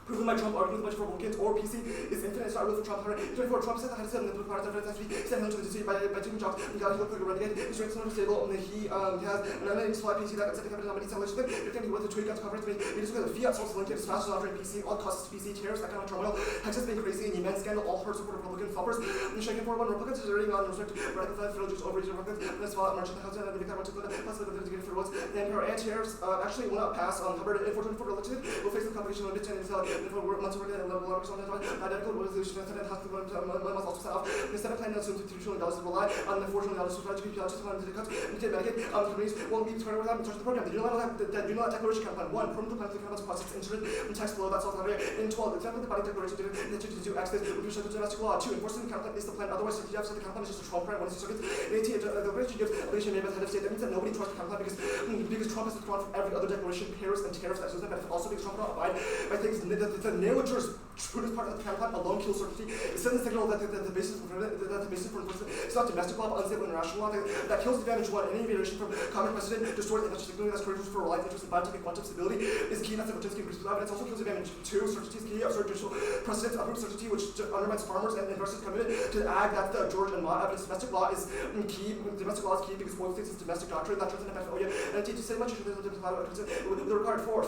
Proven by Trump, arguments much for Republicans or PC is infinite. It's not real for Trump. 24, Trump said that had the parts of it actually sent him to the city by taking jobs. He got like a renegade. His rank's not stable, and he has an unlimited supply PC that got set to cover nominee sellers. If he went to tweet got coverage, we just got the fiat source link as fast as offering PC, all costs PC, tariffs, economic turmoil. Texas been crazy and immense scandal, all hurt support Republican floppers. And shaking for one Republicans is already on respect to radical federal judges over Republicans. And that's why merchant the house and the become much plus the to get for what's then her anti-tariffs actually will not pass on Hubbard and 424 election will face the competition of the and months work at level or something. Identical resolution and has to must also set off. Instead of planning on $2 trillion to rely on the $4 trillion to strategy, just wanted to cut and get Medicaid. Companies won't be turning around and touch the program. The unilateral declaration campaign. 1. Permanent plan to the campus process instrument and text below that's all that in 12. Example the body declaration to do access with respect to domestic law. 2. Enforcing the campaign is the plan. Otherwise, the DF said the campaign is just a Trump plan. 1 circuit. 18. The declaration gives obligation made by the head of state. That means that nobody trusts the campaign because Trump has withdrawn from every other declaration, pairs and tariffs that doesn't benefit. Also because Trump will not abide by things the narrator's prudent part of the campaign alone kills certainty. It sends a signal that the basis for enforcement is not domestic law but unstable international law that kills the advantage one. Any variation from common precedent destroys the international security that's critical for reliance interest in biotech and quantum stability is key. That's the potential increase with evidence. Also kills the advantage. 2. Certainty is key. Absurd judicial precedents uproot certainty which undermines farmers and investors' commitment to ag. That's the George and Ma evidence. Domestic law is key. Domestic law is key because oil states is domestic doctrine that doesn't benefit. And to say much the required 4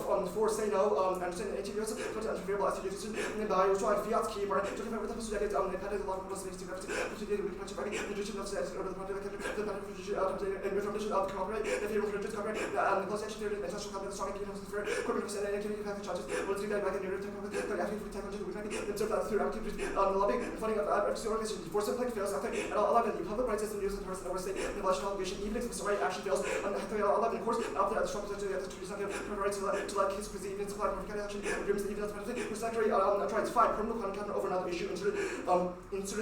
say no. Understand the ATVs to unfavorable as decision and by withdrawing fiat's key part to confirm with the decades they had a lot of space to nutrition of sex over the project the beneficial and reformation of copyright the favor for copyright the plus action theory international company the strong opinion for corporate percent and activity have charges will see that back in your technology for technology we can observe that through activities lobbying and funding of advocacy organization before some fails after at 11 you public rights system news and towards the state and national obligation even if the right action fails on 11 of course after the strong potential to do something rights to let kids proceed even supply for action agreements even as for secretary tries 5 criminal content over another issue inserted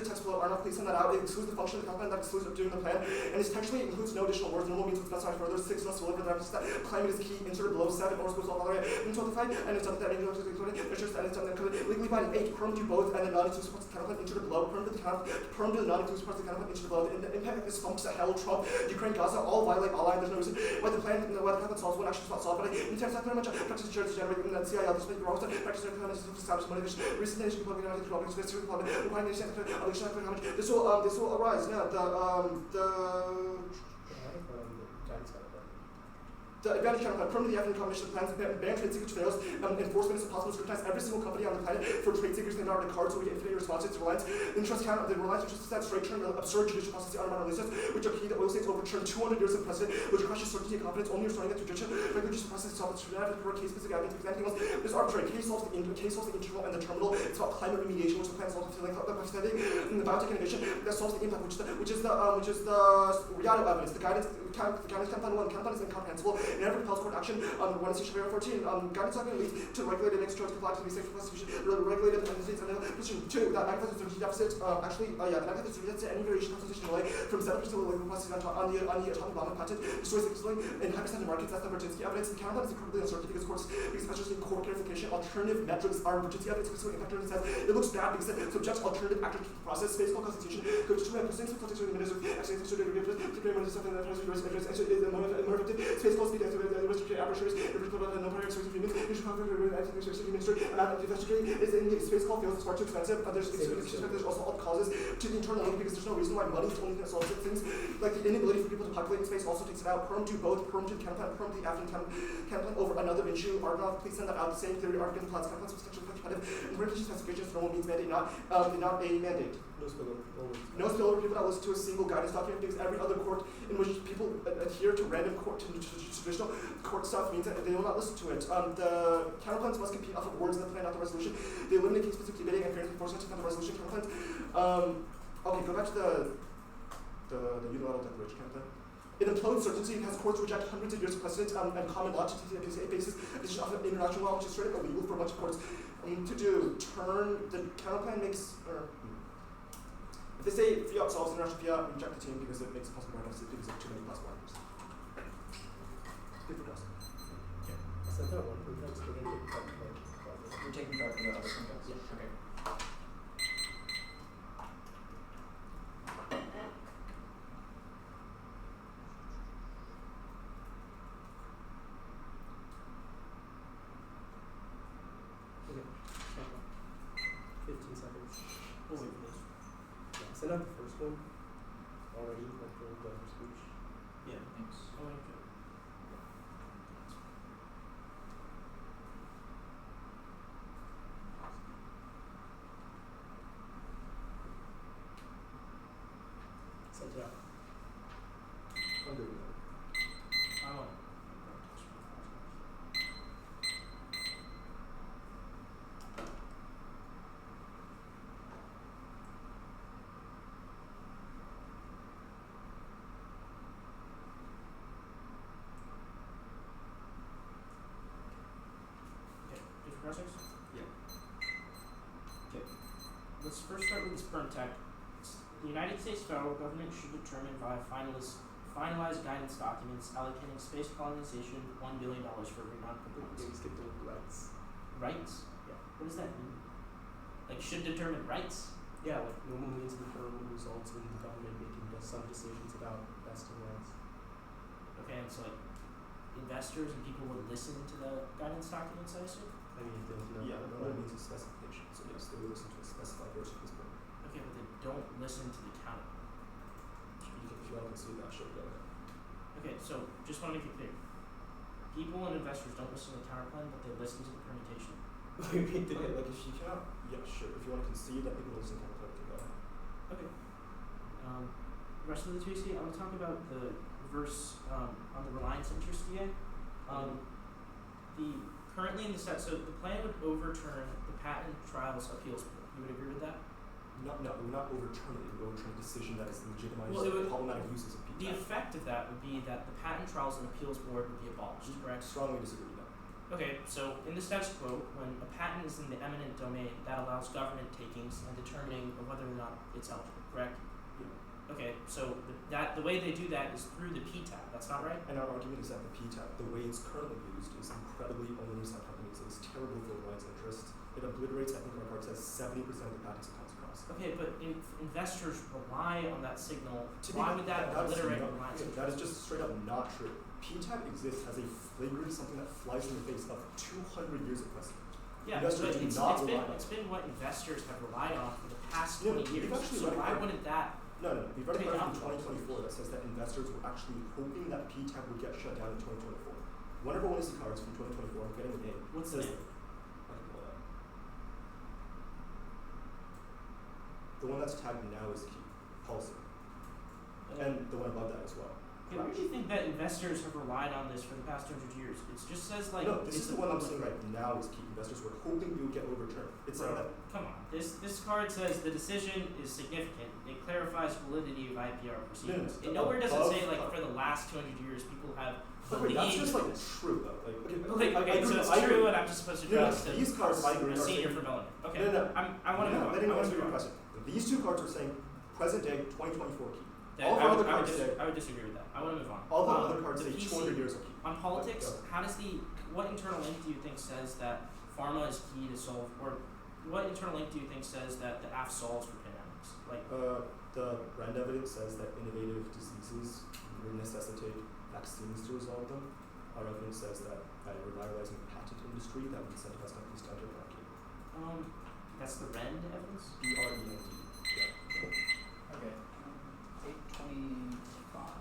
text below are not please send that out. It excludes the function of the campaign that excludes doing the plan and it textually includes no additional words. Normal means to specify further. 6 must deliver the reference that climate is key inserted below. 7 or goes all the way into 25 and it's something that interest and it's something that legally binding. 8 perm do both and the non-exclusive parts of the campaign inserted below. Perm to the non-exclusive parts of the campaign inserted below. The impact of this funks that hell Trump Ukraine Gaza all violate all line. There's no reason why the plan why the campaign solves one action is not solved but in terms of very much practice insurance generating that CIL this may be wrong practice to establish motivation recent nation public and public space public requiring nation this will arise now the advantage channel from the African combination of plans ban trade secrets fails enforcement is impossible to scrutinize every single company on the planet for trade secrets they are in the cards so we get infinite responses to reliance interest count the reliance interest that straight term absurd judicial process undermined releases which are key that oil states overturn 200 years of precedent which crushes certainty and confidence only restoring that judicial judicial process itself is for case specific evidence because anything else is arbitrary. Case solves the internal and the terminal. It's about climate remediation which the plan solves the feeling of the prosthetic and the biotech innovation that solves the impact which is the reality evidence the guidance campaign 1 campaign is incomprehensible and every compels court action on 1 Station 14 guidance document leads to regulated makes choice comply to be safe for prosecution regulated and the states and position 2 that manifests the deficit that manifests the deficit any variation constitution delay from 7% of the legal process on the atomic bomb patent destroys the facility in high percent markets. That's the Bertinsky evidence. The counterpart is incredibly uncertain because especially court clarification alternative metrics are Bertinsky evidence specifically in fact says it looks bad because it subjects alternative actors to the process based on constitution could determine percentage of protection of the minister actually space called speed restricted apertures no prior space agreements ministry and investigating is in the space call feels far too expensive there's also all causes to the internal link because there's no reason why money is only going to solve things like the inability for people to populate in space also takes it out. Perm to both perm to the campaign perm to the African campaign over another issue Argonauts please send that out the same theory Argon plots campaigns potential competitive and British specifications for normal means mandate not a mandate. No spillover people that listen to a single guidance document because every other court in which people adhere to random court to traditional court stuff means that they will not listen to it. The counterplans must compete off of words in the plan, not the resolution. They eliminate case-specific debating and fairness enforcement on the resolution counterplans. Okay, go back to the unilateral declaration campaign. It implodes certainty and has courts reject hundreds of years of precedent and common law to take the basis of international law, which is straight up illegal for a bunch of courts turn the counterplan makes. If they say fiat solves international fiat, we reject the team because it makes it possible to because of too many possible actors. Good for us. Yeah. So that one, we're taking part for the other contest? Yeah. Okay. Okay. 15 seconds. We'll wait for this. Yeah, send out the first one already, like the speech. Yeah. Thanks. Oh, okay. Send it out. I'm good with that. Oh. United States federal government should determine via finalized guidance documents allocating space colonization $1 billion for every non-compliance. Maybe skip the rights. Rights? Yeah. What does that mean? Like, should determine rights? Yeah, like normal means of the term results in the government making some decisions about vesting rights. Okay, and so like investors and people would listen to the guidance documents, I assume? I mean, they don't know. Yeah, normal means of specification. So yes, they will listen to a specified version of this book. Okay, but they don't listen to the counter. If you want to consider that, sure, go ahead. Okay, so just want to make it clear. People and investors don't listen to the counterplan, but they listen to the permutation. Like if you cannot, yeah, sure. If you want to concede that people listen to counterplan, go ahead. Okay. Rest of the TOC, I want to talk about the verse on the reliance interest DA. Currently in the set, so the plan would overturn the Patent Trials Appeals Board. You would agree with that? No, it would not overturn it. It would overturn a decision that is legitimized Well, it would- problematic uses of PTAB. The effect of that would be that the Patent Trials and Appeals Board would be abolished, correct? Strongly disagree with that. Okay, so in the status quo, when a patent is in the eminent domain, that allows government takings and determining of whether or not it's eligible, correct? Okay, so the way they do that is through the PTAB, that's not right? And our argument is that the PTAB, the way it's currently used, is incredibly onerous on companies. It is terrible for reliance interests. It obliterates, I think our card says, 70% of the patents it comes across. Okay, but if investors rely on that signal, To why be- would that that's obliterate not- reliance? That is just straight up not true. PTAB exists as a flagrant something that flies in the face of 200 years of precedent. Yeah, Investors but do it's not been rely on it. it's been what investors have relied on for the past Yeah, 20 we've years. actually So read it why out. wouldn't that? No. We've already Take read out from the 2024 that says that investors were actually hoping that PTAB would get shut down in 2024. One of our witness cards from 2024, I'm getting the name. What's the says name? I can pull it up. The one that's tagged now is key, policy. And the one above that as well. Okay, why do you think that investors have relied on this for the past 200 years? It just says like. No, this it's is the one I'm saying right now is key. Investors were hoping it would get overturned. It's saying that Come on, this card says the decision is significant. It clarifies validity of IPR proceedings. No, It nowhere does it above- say like for the last 200 years people have wait, believed. that's just like true though. Okay, so it's true, and I'm just supposed to trust these cards I agree a are senior saying, for Bellarmine. Okay, No. I want to move on. letting I me wanna answer move your on. question. These two cards are saying present day 2024 key. That- All of I our would- other I would cards dis- say I would disagree with that. I want to move on. all the other cards the say PC 200 years of key. On politics, Go. how does what internal link do you think says that pharma is key to solve, or what internal link do you think says that the AF solves for pandemics? Like, The brand evidence says that innovative diseases will necessitate vaccines to resolve them. Our evidence says that by revitalizing the patent industry, that would incentivize companies to enter the market. that's the REND evidence? BREND. Yeah. Okay. 825.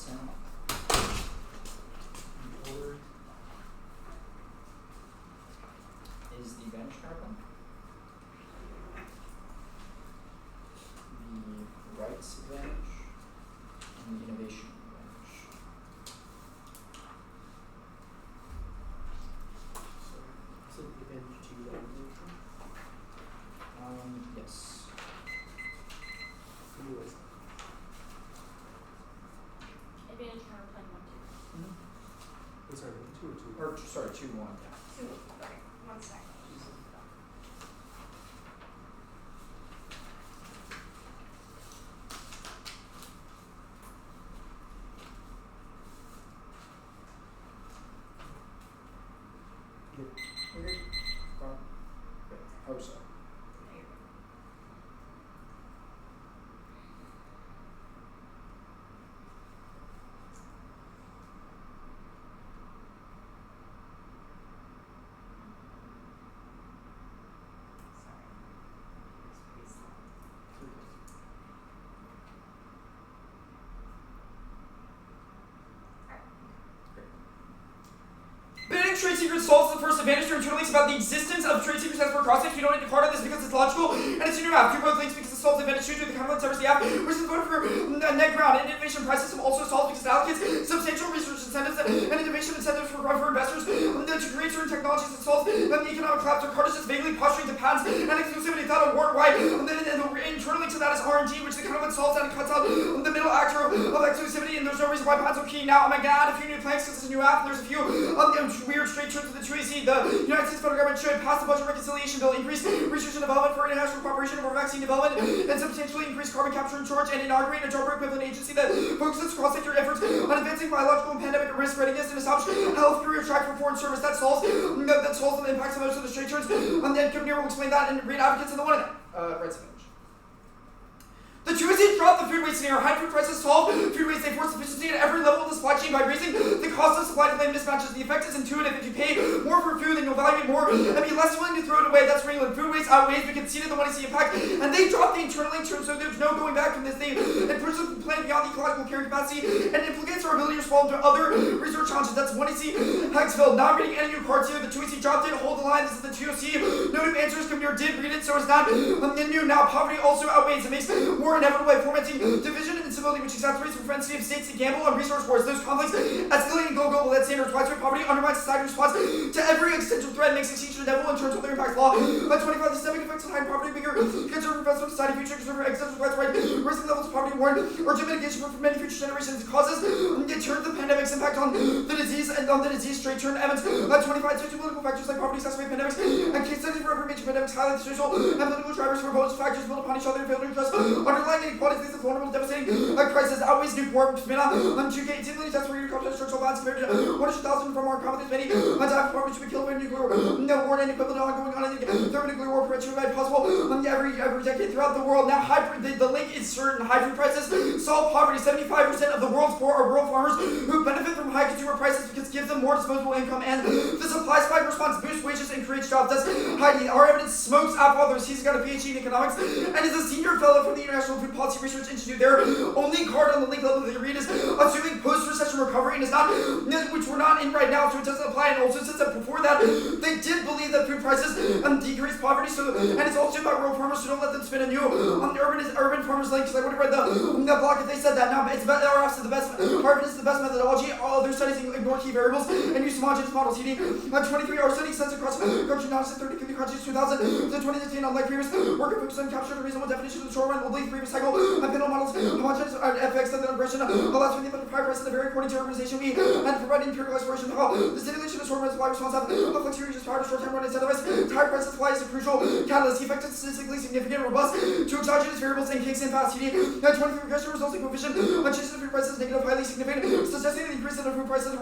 consent. In order is the advantage counterclaim, the rights advantage, and the innovation advantage. So the advantage to you that Yes. anyways. Advantage counterclaim 1, 2. Wait, sorry, 2 or 2? Or, sorry, 2-1, yeah. 2. Okay, 1 second. Okay. Great. Hope so. There you go. Sorry. It's pretty slow. Banning trade secrets solves the first advantage to internal links about the existence of trade secrets as per cross-links. We don't need to card on this because it's logical, and it's a new app. Do both links because it solves the advantage 2 to the conflict servers the app, which is voted for net ground. And innovation price system also solves because it allocates substantial research incentives and innovation incentives for investors to create certain technologies that solve the economic collapse. So card is just vaguely posturing to patents and exclusivity without a worldwide. And then internally to that is RNG, which the conflict solves and it cuts out the middle actor of exclusivity. And there's no reason why patents are key. Now I'm gonna add a few new planks because it's a new app. And there's a few weird straight terms of the 2AC. The United States federal government should pass the budget reconciliation bill, increase research and development for international cooperation over vaccine development, and substantially increase carbon capture and storage, and inaugurate a job equivalent agency that focuses cross-sector efforts on advancing biological and pandemic risk readiness and establish health career track for foreign service that solves the impacts of most of the straight terms. And then Computer will explain that and read advocates in the one of them. Rights advantage. The 2AC dropped the food waste scenario. High food prices solve food waste. They force efficiency at every level of the supply chain by raising the cost of supply demand mismatches. The effect is intuitive. If you pay more for food, then you'll value it more and be less willing to throw it away. That's England. Food waste outweighs. We conceded the 1AC impact, and they dropped the internal link term, so there's no going back from this thing. It pushes the plan beyond the ecological carrying capacity and implicates our ability to respond to other research challenges. That's 1AC Hexville. Not reading any new cards here. The 2AC dropped it. Hold the line. This is the 2AC. No new answers. Computer did read it, so it's not new. Now poverty also outweighs. It makes more inevitable by formatting division and instability, which exacerbates the propensity of states to gamble on resource wars. Those conflicts escalating and go global. That standards widespread poverty undermines society's response to every existential threat, makes extinction inevitable in terms of their impacts law. 25, the systemic effects of high poverty, bigger conservative investment society, future conservative existential threats, right, rising levels of poverty warrant urgent mitigation for many future generations. Causes it turns the pandemic's impact on the disease and on the disease straight turn evidence. 25, social political factors like poverty, exacerbate pandemics, and case studies for every major pandemics highlight the social and political drivers for both factors build upon each other and fail to address underlying inequalities. These vulnerable, devastating crisis outweighs nuke war, which has been on 2K, 18 million deaths for your cultural structural balance compared to 100,000 from our competence. Many die for poverty should be killed by nuclear war. No war and equivalent ongoing on any thermonuclear war prevention made possible every decade throughout the world. Now, the link is certain. High food prices solve poverty. 75% of the world's poor are rural farmers who benefit from high consumer prices because it gives them more disposable income, and the supply spike response boosts wages and creates jobs. That's Heidi. Our evidence smokes app authors. He's got a PhD in economics and is a senior fellow from the International Food Policy Research Institute. Their only card on the link level that they read is assuming post-recession recovery, and it's not, which we're not in right now, so it doesn't apply. And also says that before that, they did believe that food prices decrease poverty. So, and it's also about rural farmers, so don't let them spin a new urban farmers link. Because I would have read the blog if they said that. Now, it's about RFs is the best. Harvard is the best methodology. All other studies ignore key variables and use homogeneous models. Heating 23 hour study sets across country analysis 33 countries 2000 to 2015. Unlike previous work focused on capturing the reasonable definition of the short run, will lead previous cycle panel models homogeneous FX and the regression allows for the input of prior price and the very according to organization we and providing empirical exploration of how the stimulation of short run supply response have a flexibility just power to short term run incentivize higher price supply is a crucial catalyst. The effect is statistically significant, robust to exogenous variables and kicks in fast. Heating 23 regression results in coefficient on changes in food prices negative highly significant, suggesting the increase in the food prices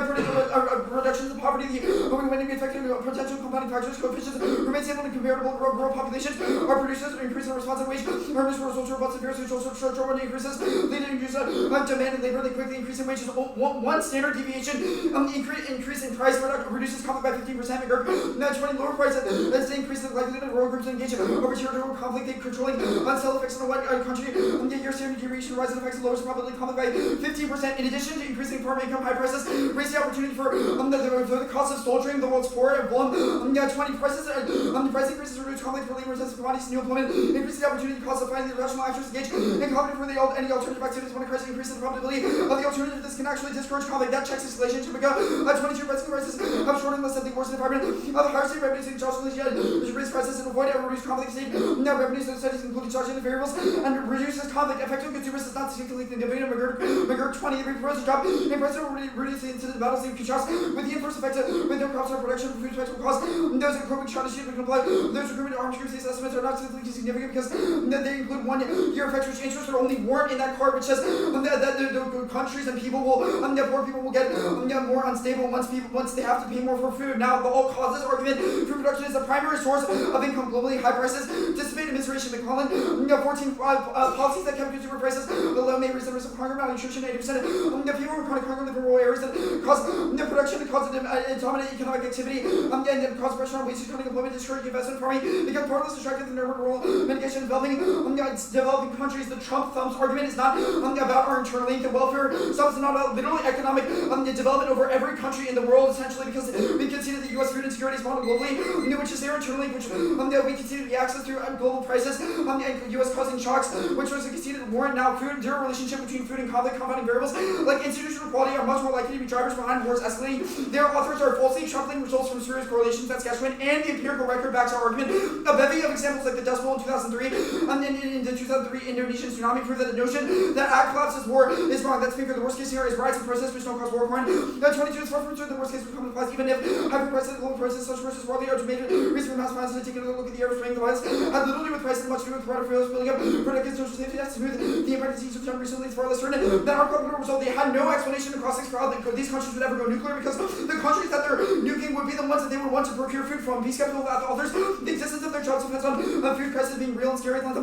reductions of poverty, the overwhelming effect of potential compounding factors, coefficients remain stable in comparable rural populations. Our producers are increasing responsive wage. Earners were social robust and social structural increases, leading to increase demand and labor. They quickly increase in wages. One standard deviation increase in price reduces conflict by 15%. Now 20 lower price as increases the likelihood of rural groups to engage over territorial conflict. They controlling unsell effects on one country. Year standard deviation rises effects and lowers the probability of conflict by 15%. In addition to increasing farm income, high prices raise the opportunity for the cost of soldiering the world's poor and 20 prices the price increases reduce conflict for labor intensive commodities, new employment, increases the opportunity cost of finding the rational actors engaged in conflict for any alternative activities. When a crisis increases the probability of the alternative, this can actually discourage conflict. That checks escalation to become 22 pricing prices have shortened less than the worst environment of the higher state revenues in Charles which raise prices and avoid or reduce conflict state. Now revenues and studies include charging variables and reduces conflict. Effective consumers is not significantly significant. McGurk 20 proposed a drop in price will reduce the incident battles in contrast with the inverse effect with no crops or production food effects will cause those equipment strategies we can apply. Those recruitment arms use these estimates are not significantly significant because they include 1 year effects which interest are only warned in that card which says that the countries and people will poor people will get more unstable once they have to pay more for food. Now the all causes argument food production is the primary source of income globally. High prices dissipate administration. McClellan 14 policies that kept consumer prices below may raise the risk of hunger, malnutrition. 80% of people who are chronic hunger live in rural areas that cause production, cause dominant economic activity, and cause pressure on wages, chronic employment, discourage investment farming, become part of this distracted in urban rural mitigation developing countries. The Trump thumbs argument is not about our internal link. The welfare stuff is not about literally economic development over every country in the world, essentially, because we consider the U.S. food insecurity model globally, which is their internal link, which we consider to be access through global prices, and U.S. causing shocks, which was conceded warrant. Now food, zero relationship between food and conflict. Compounding variables like institutional quality are much more likely to be drivers behind wars escalating. Their authors are falsely trumpeting results from serious correlations that Saskatchewan and the empirical record backs our argument. A bevy of examples like the Dust Bowl in 2003 and in the 2003 Indonesian tsunami prove that the notion that ag collapse is war is wrong. That's because the worst case scenario is riots and protests which don't cause war crime. 22 is far from true. The worst case will come to pass even if hyper-prices and global prices such versus worldly are made reason for mass violence and taking a look at the air of the violence had little to do with prices and much to do with broader failures building up predicted social safety nets to smooth the impact of siege done recently. It's far less certain that our government result they had no explanation across this crowd that these countries would ever go nuclear because the countries that they're nuking would be the ones that they would want to procure food from. Be skeptical about the authors. The existence of their jobs depends on food prices being real and scary. 20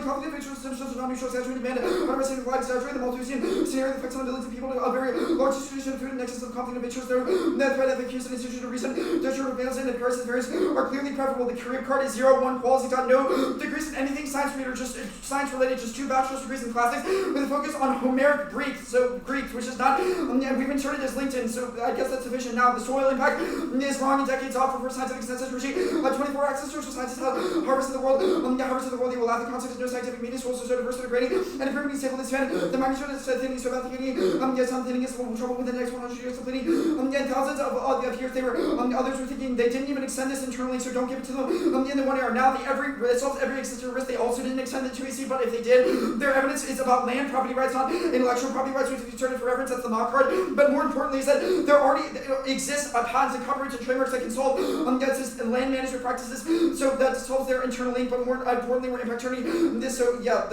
conflict pictures of non-mutual saturated demand. 100% flag exaggerate the Malthusian scenario that affects on millions of people. A very large distribution of food in excess of conflict of pictures. There that threat of accused and institution of recent digital advances and prices various are clearly preferable. The career card is 0-1 quality. Got no degrees in anything science related, just science related, just 2 bachelor's degrees in classics with a focus on Homeric Greek. So Greek, which is not we've inserted as LinkedIn, so I guess that's sufficient. Now the soil impact is wrong in decades off for scientific consensus regime. 24 access social scientists have harvested the world. Harvested the world, they will laugh the concept of no scientific media, soils are so diverse, so degrading, and improving is stable this fan. The magnitude of thinning, so about thinking, yes, I'm thinking is trouble with the next 100 years of thinking. And thousands of years they were, others were thinking they didn't even extend this internally, so don't give it to them in the 1 year. Now it solves every existential risk. They also didn't extend it to AC, but if they did, their evidence is about land, property rights, not intellectual property rights, which is considered for reference, that's the mock card. But more importantly is that there already exists patents and copyrights and trademarks that can solve land management practices, so that solves their internal link, but more importantly, we're impact turning this, so yeah,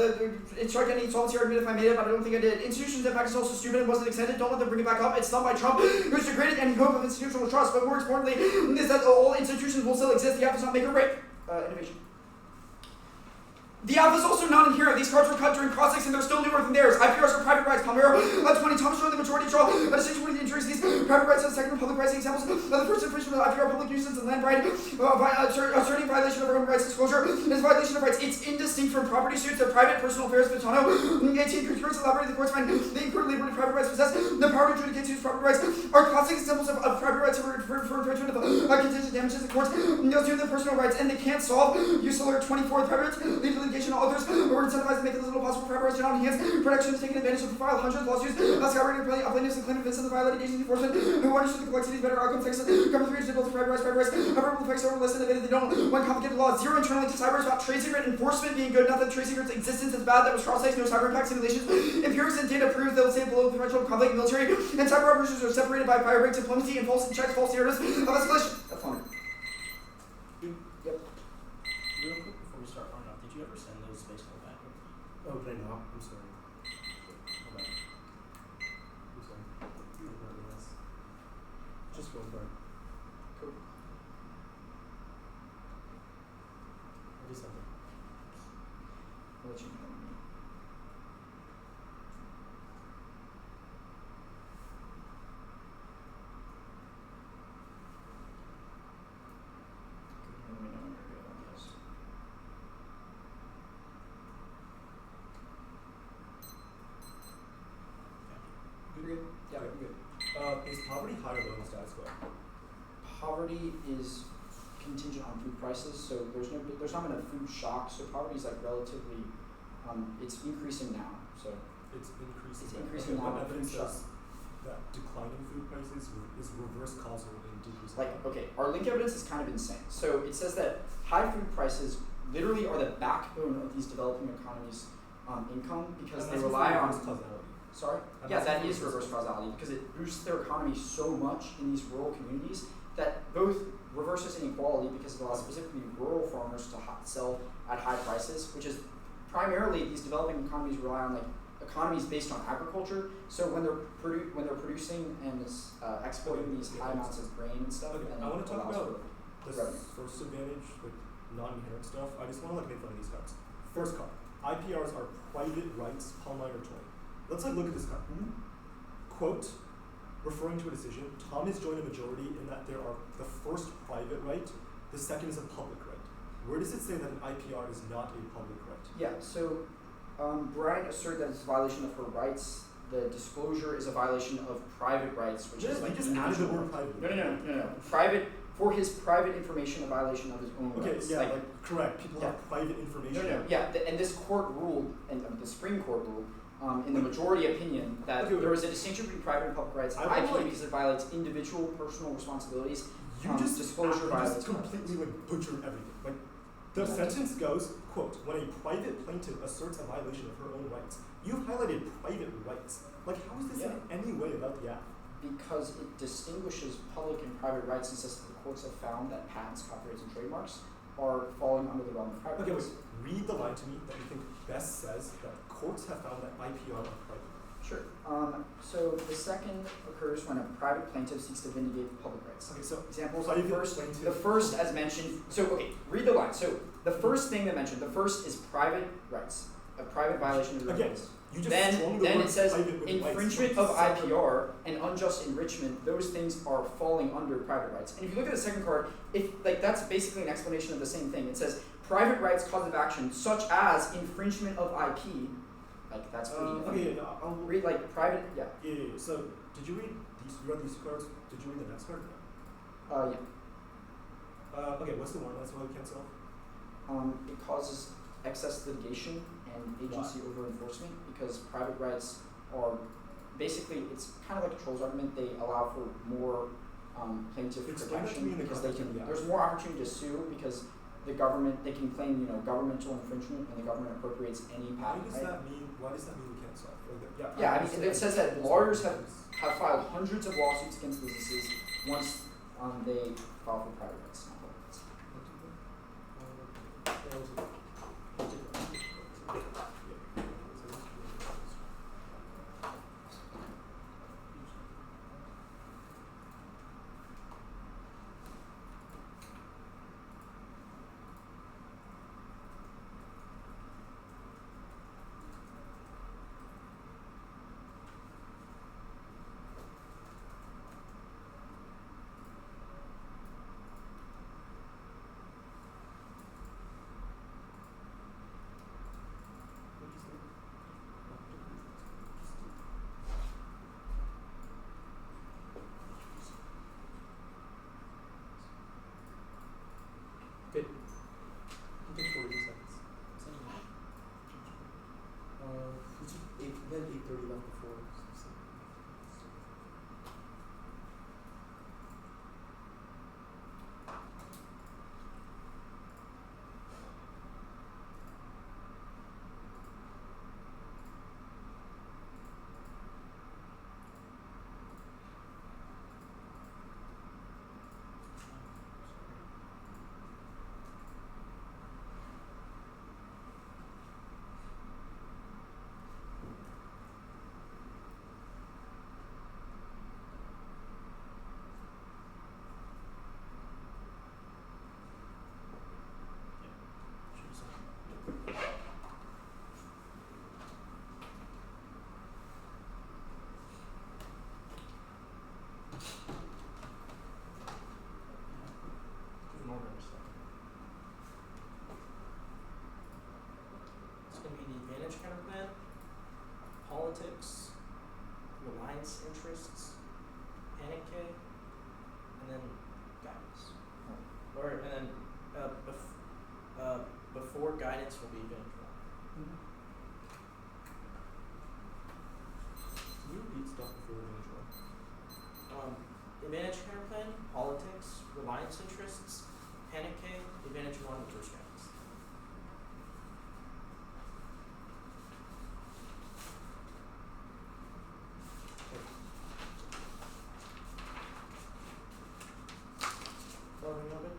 it's struck any solvency argument if I made it, but I don't think I did. Institutions impact is also stupid and wasn't extended, don't let them bring it back up. It's done by Trump, who's degraded any hope of institutional trust, but more importantly is that all institutions will still exist. The app does not make or break innovation. The app is also not inherent. These cards were cut during cross-six and they're still newer than theirs. IPRs are private rights. Palmero 20 Thomas showing the majority draw. A distinction between the injuries. These private rights and second public rights examples. The first infringement of IPR public nuisance and land right. Asserting violation of urban rights disclosure. Is violation of rights. It's indistinct from property suits. They're private personal affairs. Vitano 18 concurrence elaborated the courts find the inquiry liberty private rights possess the power to adjudicate suits property rights are classic examples of private rights for infringement of contingent damages. The courts assume the personal rights and they can't solve. Use alert 24 private rights. Lead to litigation of others. We're incentivized to make it as little possible for private rights to not enhance production is taking advantage of the file hundreds of lawsuits. Skyrocketing plaintiffs and claimants of the violated agency enforcement who understood the complexities, better outcomes, thanks to government reach to build private rights. However, the effects are less innovative. They don't want complicated laws. Zero internally to cyber is about trade secret enforcement being good. Not that trade secret's existence is bad. That was cross-site, no cyber impact simulations. Empirics and data prove they'll stay below the threshold of conflict. Military and cyber operations are separated by fire break diplomacy and false checks, false narratives of escalation. That's fine. Yep. Real quick before we start running up, did you ever send those space code back? Oh, did I not? I'm sorry. Hold on. I'm sorry. going for it. Cool. I'll do something. I'll let you know. Let me know when you're good on this. You're good? Yeah, Okay. you're good. Is poverty high or low in the status quo? Poverty is contingent on food prices, so there's not been a food shock, so poverty is like relatively, it's increasing now, so It's increasing. It's increasing okay, now. what evidence Food shock. says that declining food prices is reverse causal in decreasing like, poverty? okay, our link evidence is kind of insane. So it says that high food prices literally are the backbone of these developing economies' income because And they that's rely on. reverse causality. Sorry? And Yeah, that's that is reverse reverse causality because it boosts their economy so much in these rural communities that both reverses inequality because it allows specifically rural farmers to sell at high prices, which is primarily these developing economies rely on like economies based on agriculture. So when they're producing and exporting these high amounts of grain and stuff, Okay, then I want it to talk allows about for the revenue. first advantage, like non-inherent stuff. I just want to like make fun of these cards. First card, IPRs are private rights, Palmine or 20. Let's like look at this card. Quote, referring to a decision, Tom has joined a majority in that there are the first private right, the second is a public right. Where does it say that an IPR is not a public right? Yeah, so Brian asserted that it's a violation of her rights. The disclosure is a violation of private rights, which is like you just added the individual. word private. No. Private for his private information, a violation of his own Okay, rights. yeah, like correct. People Yeah. have private information. No. Yeah, and this court ruled, and the Supreme Court ruled, in the majority opinion, that Okay, there is a distinction between private and public rights. I IP would like- because it violates individual personal responsibilities. You just disclosure you violates just completely like butchered everything. Like the Yeah. sentence goes, quote, when a private plaintiff asserts a violation of her own rights. You've highlighted private rights. Like how is this Yeah. in any way about the act? Because it distinguishes public and private rights and says that the courts have found that patents, copyrights, and trademarks are falling under the realm of private Okay, wait, rights. read the line to me that you think best says that courts have found that IPR are private. Sure. So the second occurs when a private plaintiff seeks to vindicate public rights. Okay, so Examples private the first as mentioned, so okay, read the line. So the first thing they mentioned, the first is private rights, a private violation of the Again, rights. you just Then strung the word it says private with infringement rights of from separate- IPR and unjust enrichment, those things are falling under private rights. And if you look at the second card, that's basically an explanation of the same thing. It says private rights cause of action such as infringement of IP. Like that's pretty okay, yeah, I'll read like private Yeah. So did you read these? You read these cards? Did you read the next card? yeah. Okay, what's the one? That's why we can't solve. It causes excess litigation and agency over enforcement because private rights are basically, it's kind of like a trolls argument. They allow for more plaintiff Explain that to me protection in the because they context of can. the There's more opportunity to sue because the government, they can claim governmental infringement when the government appropriates any Why patent. does that mean? Why does that mean we can't solve? Yeah, I mean, it says that lawyers have filed hundreds of lawsuits against businesses once they file for private rights, not public rights. advantage counterplan, politics, reliance interests, panic K, advantage 1, reverse balance. Following a little bit?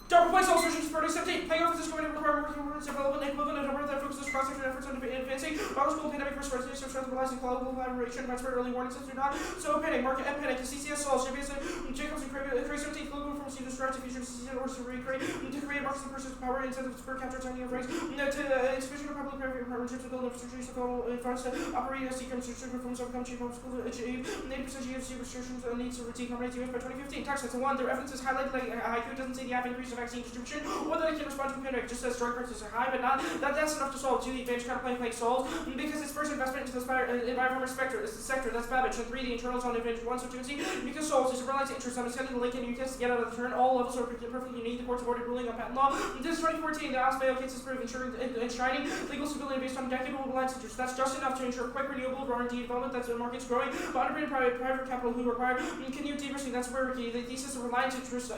Double place all solutions for 2017. Paying off this going to require working words development equivalent of number that focuses cross-sector efforts on advancing knowledge school pandemic first president, strength realizing collaboration, widespread early warning systems do not. So panic, market and panic, CCS solves, Jacobs and Craig 17th global from C to start to future CCS or to recreate, to create markets and purchase power, incentives for capture tiny frames, to expansion of public private partnerships to build infrastructure, so called funds to operate as decom structure from some country from school to achieve 80% GFC restrictions needs to decommunity US by 2015. Tax to 1, their evidence is highlighted like IQ doesn't say the app increase of vaccine distribution or that it can respond to a pandemic, just says drug prices are high, but not that's enough to solve 2, the advantage counterplan solves because its first investment into the environmental sector is the sector, that's Babbage, and 3, the internals on advantage 1, so 2 and C, because solves is a reliance interest on extending the link and UTS to get out of the turn, all levels are perfectly unique, the court's awarded ruling on patent law. This is 2014, the Osbail case is proof ensuring enshrining legal stability based on decadal reliance interest. That's just enough to ensure quick renewable R&D development, that's the market's growing, but underpaid private capital who require continued de-risking, that's where the thesis of reliance interest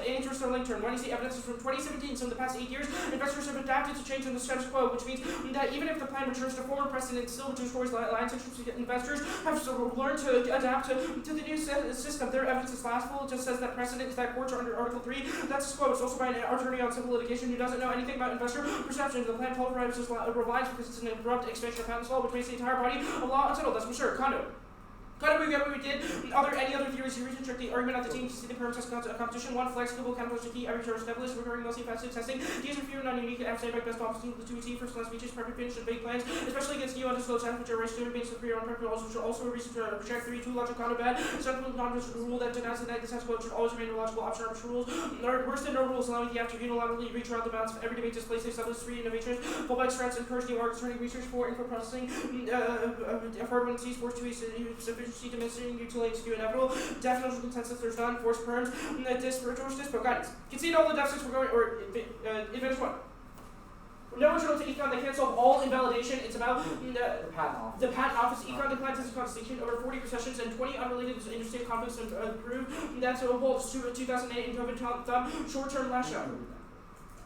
are linked term. When you see evidence is from 2017, so in the past 8 years, investors have adapted to change in the status quo, which means that even if the plan returns to former precedent, still destroys reliance interest, investors have learned to adapt to the new system. Their evidence is lastful. It just says that precedent is that courts are under Article 3. That's a quote. It's also by an attorney on civil litigation who doesn't know anything about investor perception. The plan pulverizes reliance because it's an abrupt expansion of patent law, which makes the entire body of law unsettled. That's for sure. Condo. We got what we did. Any other theories you research the argument of the team to see the parameters of competition. 1, flexible, counterpose to key, average source nebulous, recurring multifaceted testing. These are few non-unique, absent by best office team, the 2T, first class speeches, perfect finish, and big plans, especially against new undisclosed items which are raised to remain superior on purpose, which are also a reason to reject 3, 2, logical counter bad. Central non-negotiable rule that denies the night the test quote should always remain a logical option arbitral rules. Worse than no rules allowing the app to unilaterally reach around the bounds of every debate displays established 3 innovations. Fullback strengths encourage new market turning research for info processing. Hard one C sports 2 sufficiency diminishing utilities to do inevitable. Definitional consensus there's none. Forced perms. Dispo guidance. Concede all the deficits we're going or advantage 1. No internal to econ, they can't solve all invalidation. It's about the patent office. The patent office, econ declines its distinction over 40 recessions and 20 unrelated interstate conflicts improved. That's a whole 2008 in COVID thumb, short-term lash out.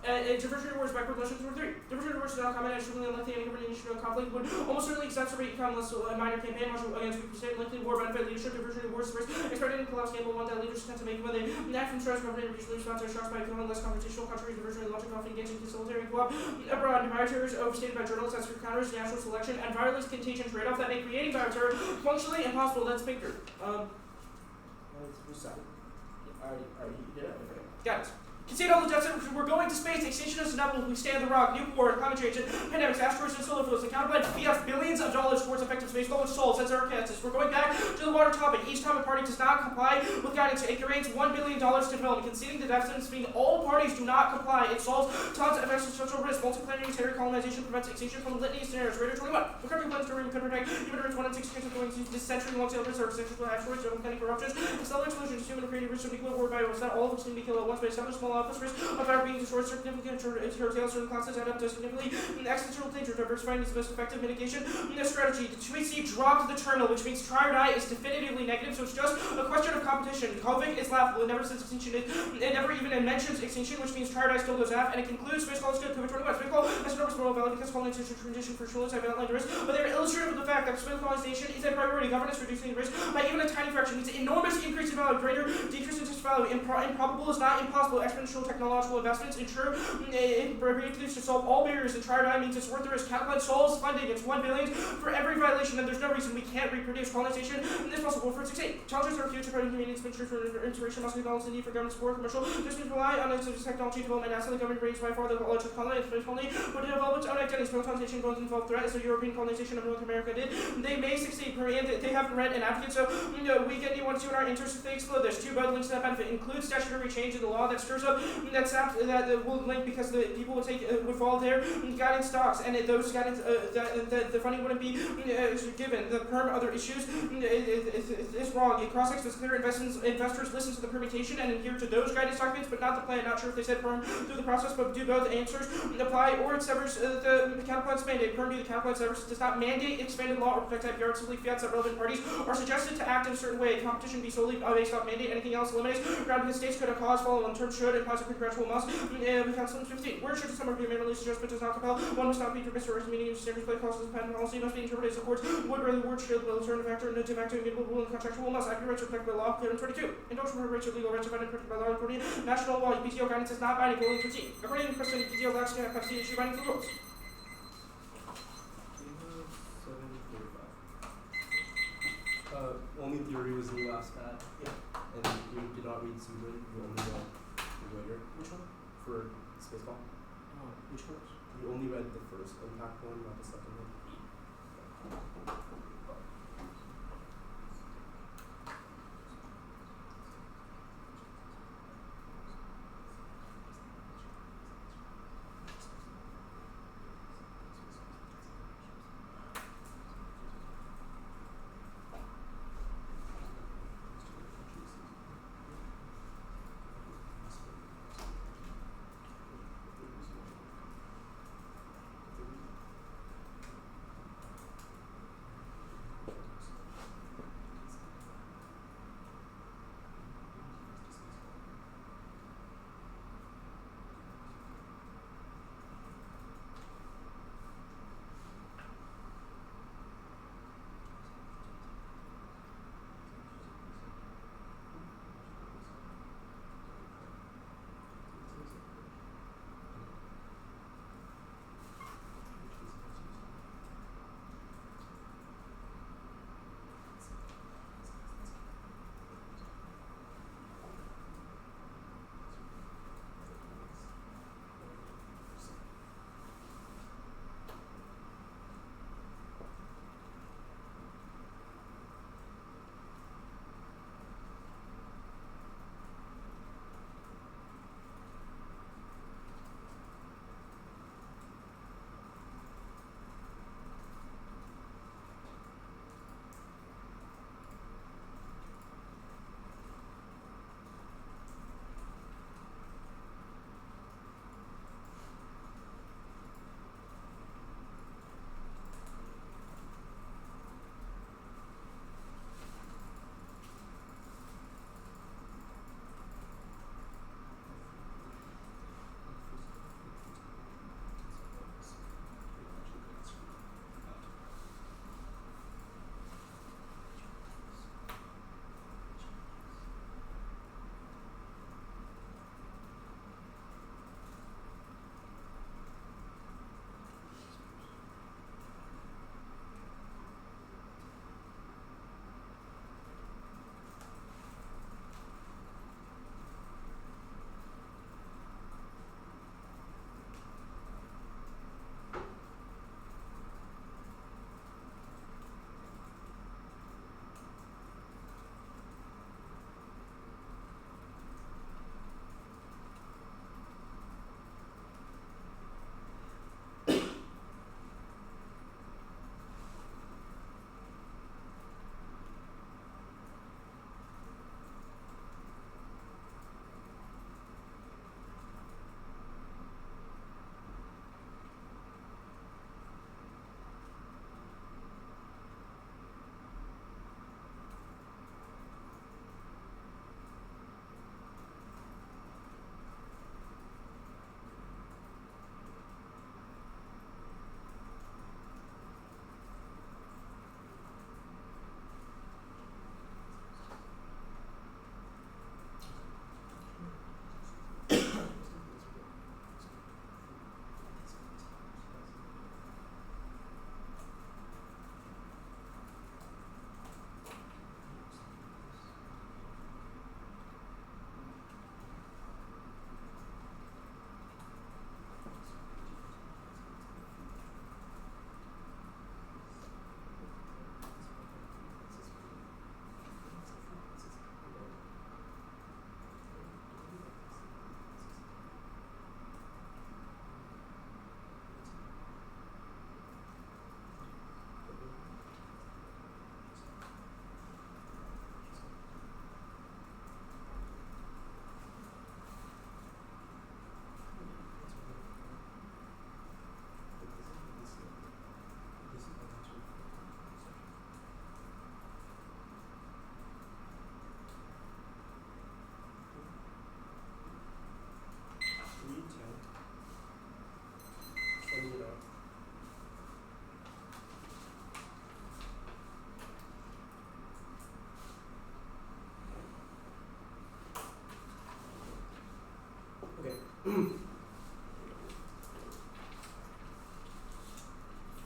Diversion rewards backward lessons were 3. Diversion rewards do not comment on extremely unlikely any government conflict would almost certainly exacerbate econ unless a minor campaign march against weak state likely war benefit leadership. Diversion rewards first expected to collapse gamble one that leaders tend to make when they act from stress government usually response to shocks by feeling less confrontational contrary diversion and logic often engaging facilitarian co-op abroad. Bioterror overstated by journalists as for counters natural selection and virulence contagion trade-off that make creating bioterror functionally impossible. That's Pinker. Who's that? Already you did it? Okay. Got it. Concede all the deficits, we're going to space, extinction is inevitable, we stay on the rock, nuke war, climate change, pandemics, asteroids, and solar flows. The counterplan feed us billions of dollars towards effective space, global soul, says Arkansas. We're going back to the water topic. Each topic party does not comply with guidance. It grants $1 billion to develop. Conceding the deficits, meaning all parties do not comply. It solves tons of existential risk. Multiplanetary colonization prevents extinction from litany scenarios. Radar 21. Recovery plans to could protect human Earth 1 in 6 years of going to this century long sailors or sexual asteroids, volcanic eruptions, stellar explosions, human created risk of nuclear war by not all of which can be killed at once by several small alphas risk of fire being destroyed significant curtails certain classes add up to significantly existential danger. Diversifying is the most effective mitigation strategy. The 2AC dropped the terminal, which means try or die is definitively negative, so it's just a question of competition. COVID is laughable. It never says extinction. It never even mentions extinction, which means try or die still goes F, and it concludes space call is good. COVID-21. Space call has enormous moral value because colonization transition for sure I've outlined the risk, but they're illustrative of the fact that space colonization is a priority. Governance reducing the risk by even a tiny fraction means an enormous increase in value, greater decrease in value. Improbable is not impossible. Exponential technological investments ensure breakthroughs to solve all barriers, and try or die means it's worth the risk. Counterplan solves funding. It's $1 billion for every violation, and there's no reason we can't reproduce. Colonization is possible for 6-8. Challenges are huge. Providing convenience, expenditure for integration must be balanced. The need for government support, commercial. This means rely on technology development. NASA, the government brings by far the largest colony and space colony, but to develop its own identities. Colonization won't involve threat as the European colonization of North America did. They may succeed, and they haven't read an advocate, so we get you want to in our interests if they explode. There's 2 bud links to that benefit. Include statutory change in the law that stirs up that will link because the people would fall there guidance stocks, and those guidance the funding wouldn't be given. The perm other issues is wrong. In cross-text is clear. Investors listen to the permutation and adhere to those guidance documents, but not the plan. Not sure if they said perm through the process, but do both answers apply, or it severs the counterpart's mandate. Perm do the counterpart severs does not mandate expanded law or protect IPR. Simply fiats that relevant parties are suggested to act in a certain way. Competition be solely based off mandate. Anything else eliminates. Ground because states could have cause follow on term should implies a gradual must. Council 15. Where should some of your manually suggest but does not compel. One must not be permissive or meaning standards play clauses of patent policy must be interpreted as the courts would rather word shield the alternative factor and de facto immutable rule and contractual must. IP rights are protected by law. Clear in 22. Endorsement of rights or legal rights are protected by law according to national law. PTO guidance is not binding. Goal 13. According to President PTO lacks capacity issue binding for rules. Only theory was the last pad. Yeah. And you did not read Susan, you only read the later. Which one? For Spaceball. Which one? You only read the first impact one, not the second one.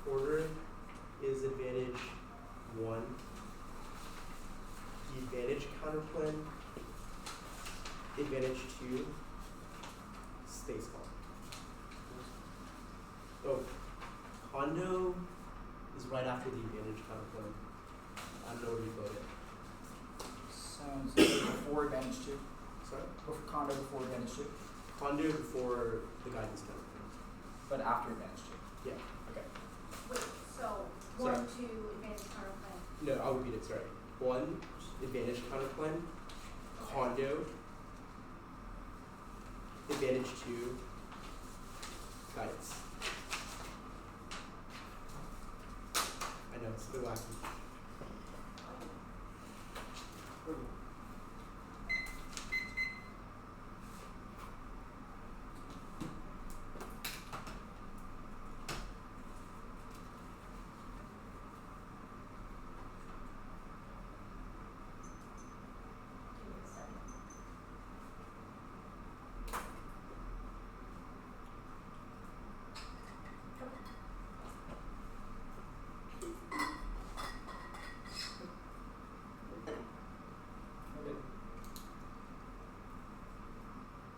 Quarter is advantage 1. The advantage counterplan, advantage 2, space call. Oh, condo is right after the advantage counterplan. I don't know where you put it. Sounds like before advantage 2. Sorry? Condo before advantage 2. Condo before the guidance counterplan. But after advantage 2. Yeah. Okay. Wait, so Sorry. 1, 2, advantage counterplan. No, I'll repeat it, sorry. 1, advantage counterplan, condo, advantage 2, guidance. I know, it's a bit wacky. Give me a second.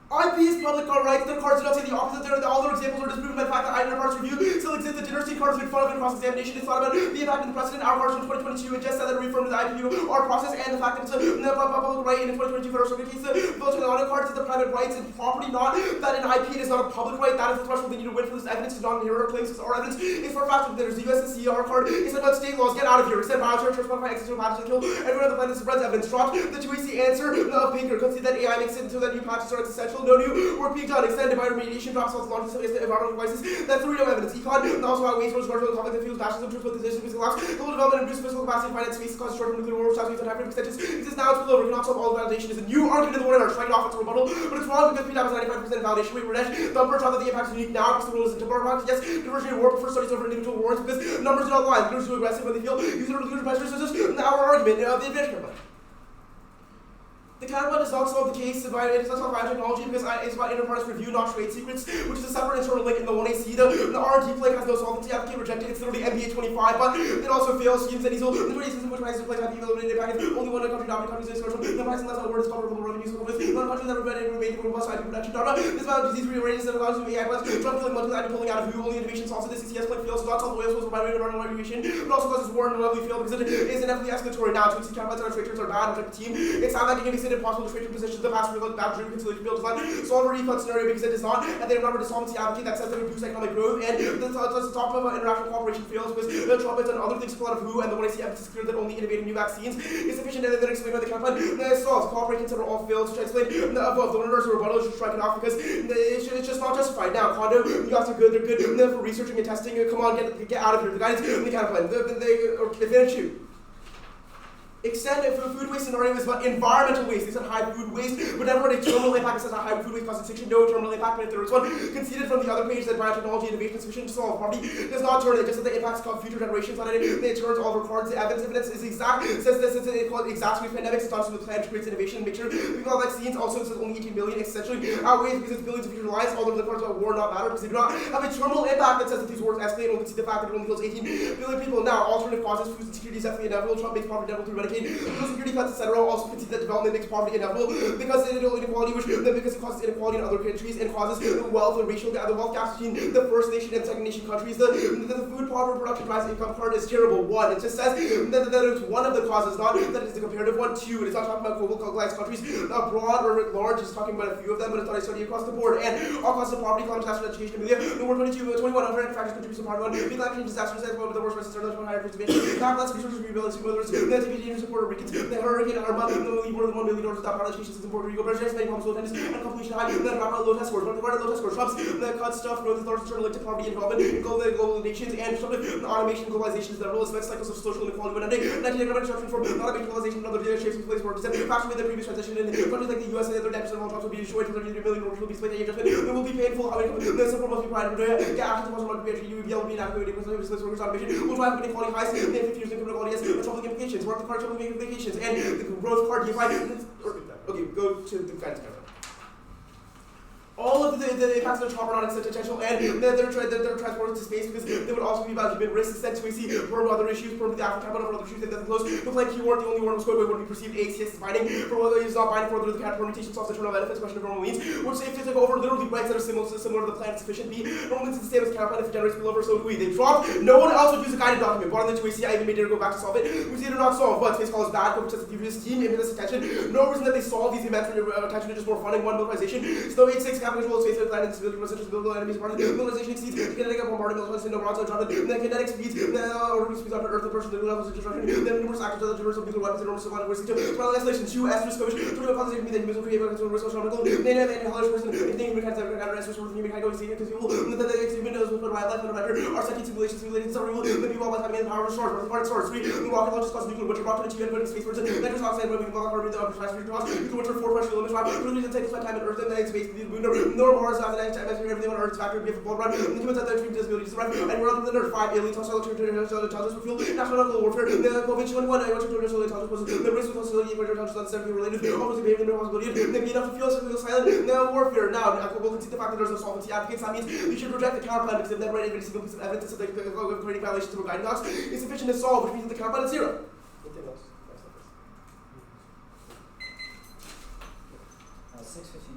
IP is public card rights. Their cards do not say the opposite. All their examples are disproven by the fact that INR cards review still exist. The diversity cards made fun of in cross-examination. It's not about the impact of the precedent. Our cards from 2022 and just said that it reaffirmed the IPU our process and the fact that it's a public right in the 2022 Federal Circuit case. Those are the auto cards is the private rights and property, not that an IP is not a public right. That is the threshold they need to win for this evidence to not inherit our claims because our evidence is for a fact that there's the USCR card. It's about state laws. Get out of here. Extend biochar, church, modify, exit, patches, and kill. Everyone on the planet spreads evidence. Drop the 2AC answer of Pinker. Concede that AI makes it until that new patches are essential. No new work being done. Extend bioremediation, drops all launches of environmental devices. That's the real evidence. Econ, and also how waste roads, commercial conflict, and fuels, dashes, and truth, with position, physical lapse. Global development and reduce physical capacity, finance, space, cause short-term nuclear war, which has on hyper extensions. Exists now, it's below. We cannot solve all validation. Is a new argument in the world. Strike it off, it's a rebuttal. But it's wrong because PDAP is 95% validation. Wait, we're edge. Thumper, that the impact is unique now because the world is into bar. Yes, diversion of war prefer studies over individual wars because numbers do not lie. Leaders too aggressive when they feel user measures. So this is our argument of the advantage counterplan. The counterplan does not solve the case about it. It's not about biotechnology because it's about inter-parties review, not trade secrets, which is a separate internal link in the 1AC. The R&D plank has no solvency. Applicant rejected. It's literally MBA 25, but it also fails. Students and diesel. The 20 system which prices place have the eliminated package. Only one country dominated countries is commercial. The price and less on word is comparable revenues for companies. One country that remain robust IP production data. This about disease rearranges that allows you AI plus Trump killing multiple IP pulling out of who only innovation solves this CCS plank fails. Not solve oil source by environmental regulation, but also causes war and levelly fail because it is inevitably escalatory now. 2AC counterplans and our trade terms are bad. Which type of team? It's not like it makes it impossible to trade position. The past reload bad dream conciliation bill does not solve a refund scenario because it does not, and they remember the solvency advocate that says they would boost economic growth, and the top of international cooperation fails because the Trump has done other things to pull out of who, and the 1AC emphasis is clear that only innovative new vaccines is sufficient, and then explain how the counterplan solves cooperate consider all fails, which I explained above. The universal rebuttal should strike it off because it's just not justified. Now, condo, you guys are good, they're good for researching and testing. Come on, get out of here. The guidance, the counterplan, the advantage 2. Extend it for food waste scenario is about environmental waste. They said high food waste, but never a terminal impact. It says a high food waste cause extinction, no terminal impact. But if there is one conceded from the other page that biotechnology innovation is sufficient to solve poverty, does not turn it. Just that the impacts cause future generations on it. It turns all records. The evidence is exact. Says this is it called exacerbates pandemics. It's not the plan to create innovation. Make sure people have vaccines. Also, it says only 18 million. Essentially outweighs because it's billions of future lives. All of the parts about war not matter because they do not have a terminal impact that says that these wars escalate. And we can see the fact that it only kills 18 billion people. Now, alternative causes, food insecurity is definitely inevitable. Trump makes poverty inevitable to eradicate. Security cuts, etc. Also concede that development makes poverty inevitable because inequality, because it causes inequality in other countries and causes the wealth and racial the wealth gaps between the first nation and second nation countries. The food poverty production drives income card is terrible. 1. It just says that it's one of the causes, not that it's a comparative one. 2. It's not talking about globalized countries abroad or at large. It's talking about a few of them, but it's not a study across the board. And all causes of poverty, climate disaster, education, and media. The word 22, 21 other factors contribute to poverty. One, climate change disasters as well, the worst risks are those higher preservation. Capitalist resources rebuilding, whether it's the activity in Puerto Ricans, the hurricane Irma, only more than $1 million of top allocations in Puerto Rico, prejudice, many problems, low attendance, and completion high, and then low test scores. But low test scores, Trump's cut stuff, growth is large internal linked to poverty and development, global nations, and automation, globalization is the role, events cycles of social inequality when ending. 19 economic disruption from automation, globalization, and other shapes and place work. Faster with the previous transition in countries like the US and other 10% of all jobs will be destroyed, 33 million workers will be split, adjustment, it will be painful, how the support must be provided, get action to possible market, you will be able to be inadequate, because of workers automation, will drive inequality highs, and 50 years income inequality has troubling implications, work the card troubling implications, and the growth card, okay, go to the guidance counter. all of the impacts of the trauma are not intentional, and they're transported to space because they would also be about human risks, sent to AC, prone to other issues, prone to the aftertime, other issues, and nothing close. Look like you weren't the only one who was going would be perceived ACS is binding, for whether it is not binding for whether the cat permutation solves the terminal benefits, question of normal means, which if they took over literally rights that are similar to the plan sufficient B, normal means it's the same as counterplan if it generates spillover, so do we. They dropped, no one else would use a guided document, brought in the 2AC, I even made it go back to solve it, which they did not solve, but space call is bad, which has to give this team impetus attention, no reason that they solve these immense attention to just more funding, one militarization, so 8-6 capital control, space planet, disability, essential buildable enemies, part of the militarization exceeds the kinetic bombardment, militarization, no bronze, dropped it, then kinetic speeds, orbiting speeds onto Earth, the person, the levels of destruction, then numerous actors of the universal nuclear weapons, enormous supply of whiskey, parallel escalation, 2 asterisk coach, 21 conversation, me that humans will create a resource chemical, native and hellish person, anything human kinds have counter answers with human kind going to see it, because people, that the human knows will put wildlife and whatever, our second simulation simulated some evil, the people by having the power of the stars, the part of stars, 3, the rocket launches cause nuclear winter, rocket achieve and space person, nitrous oxide, when we can lock the upper class for toss, nuclear winter, 4 pressure limits, 5, really doesn't take time on Earth, and then in space, the moon, no Mars, after that, everything on Earth is factored, we have a blood run, the humans have their extreme disabilities, right, and we're on the Earth, 5, aliens, hostile intelligence with fuel, national warfare, the COVID-21, I want to intelligence was the risk of hostility, intelligence on 70 related, almost behavior, no possibility, then be enough to feel silent, no warfare. Now, we'll concede the fact that there's no solvency advocates, that means we should reject the counterplan because they've never read every single piece of evidence of creating violations of a guiding docs is sufficient to solve, which means that the counterplan is 0. Anything else? 6:15.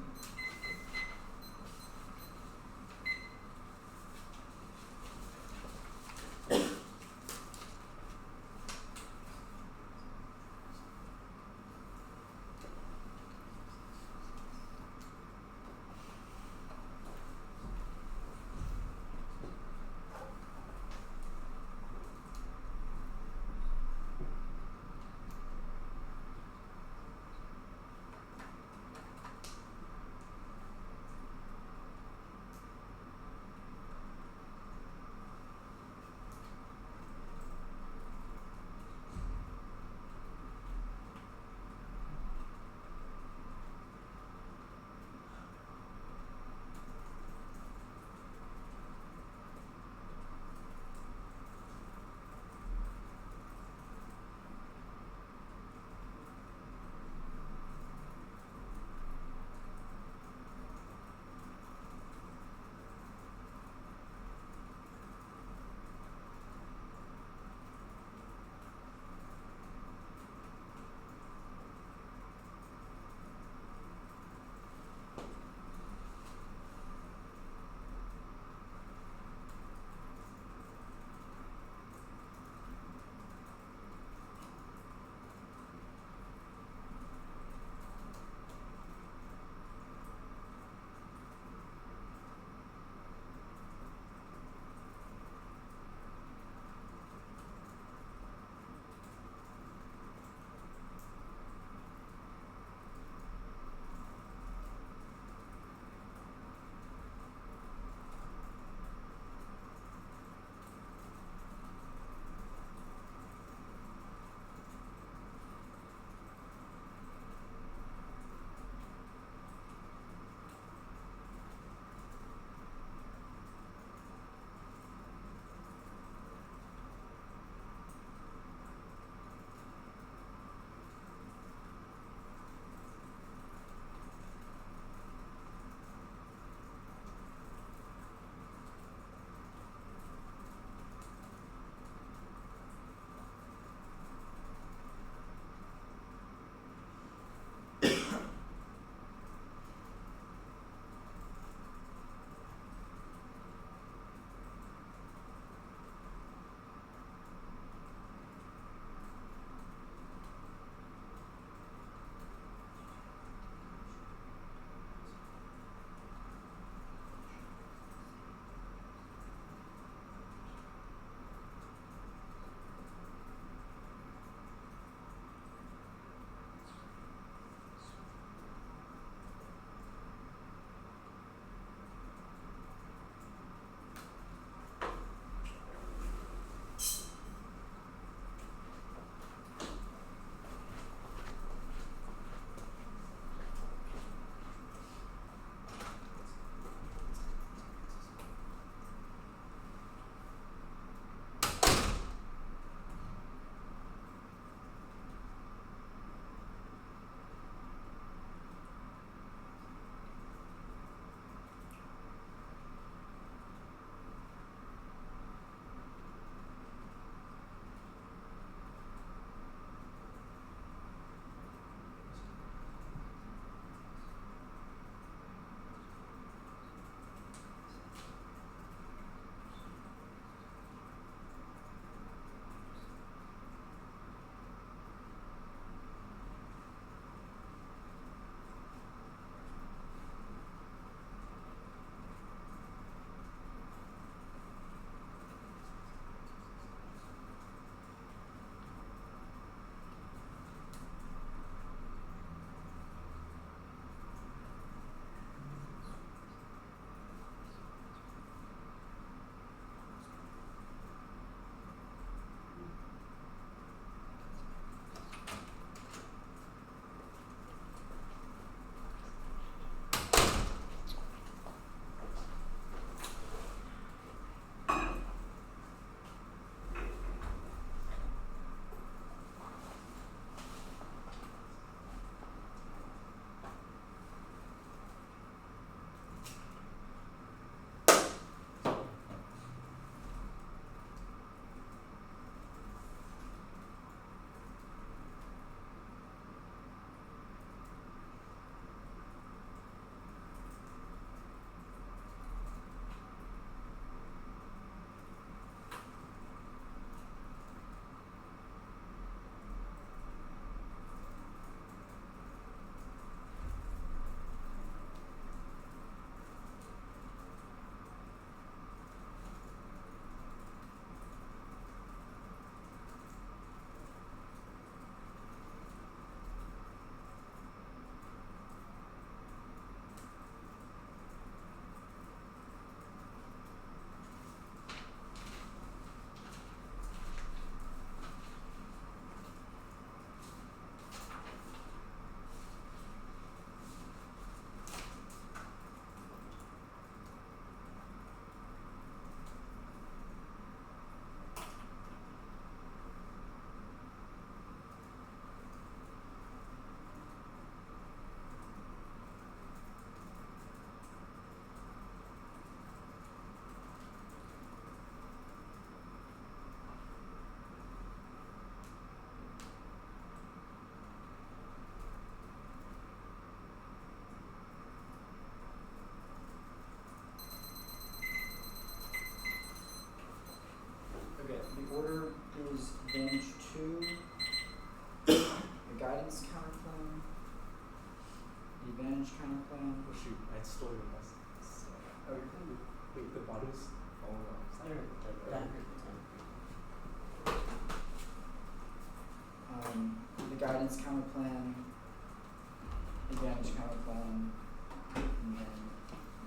guidance counterplan, the advantage counterplan. Oh shoot, I stole your best. Oh, you're good. Wait, the bottom's falling off. The guidance counterplan, advantage counterplan, and then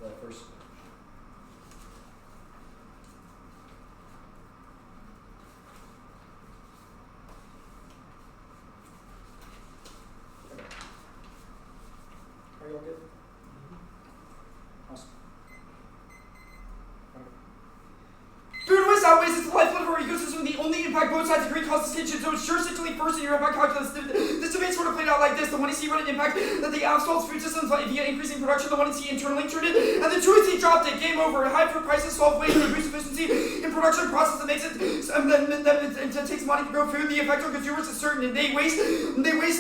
the first. Okay. Are you all good? Awesome. Food waste outweighs its lifeblood of our ecosystem. The only impact both sides agree causes tension. So it's jurisdictionally first in your impact calculus. This debate sort of played out like this. The 1C run impact that the asphalt food systems via increasing production. The 1C internally turned it, and the 2C dropped it. Game over. High food prices solve waste and reduce efficiency in production process that makes it, it takes money to grow food. The effect on consumers is certain. And they waste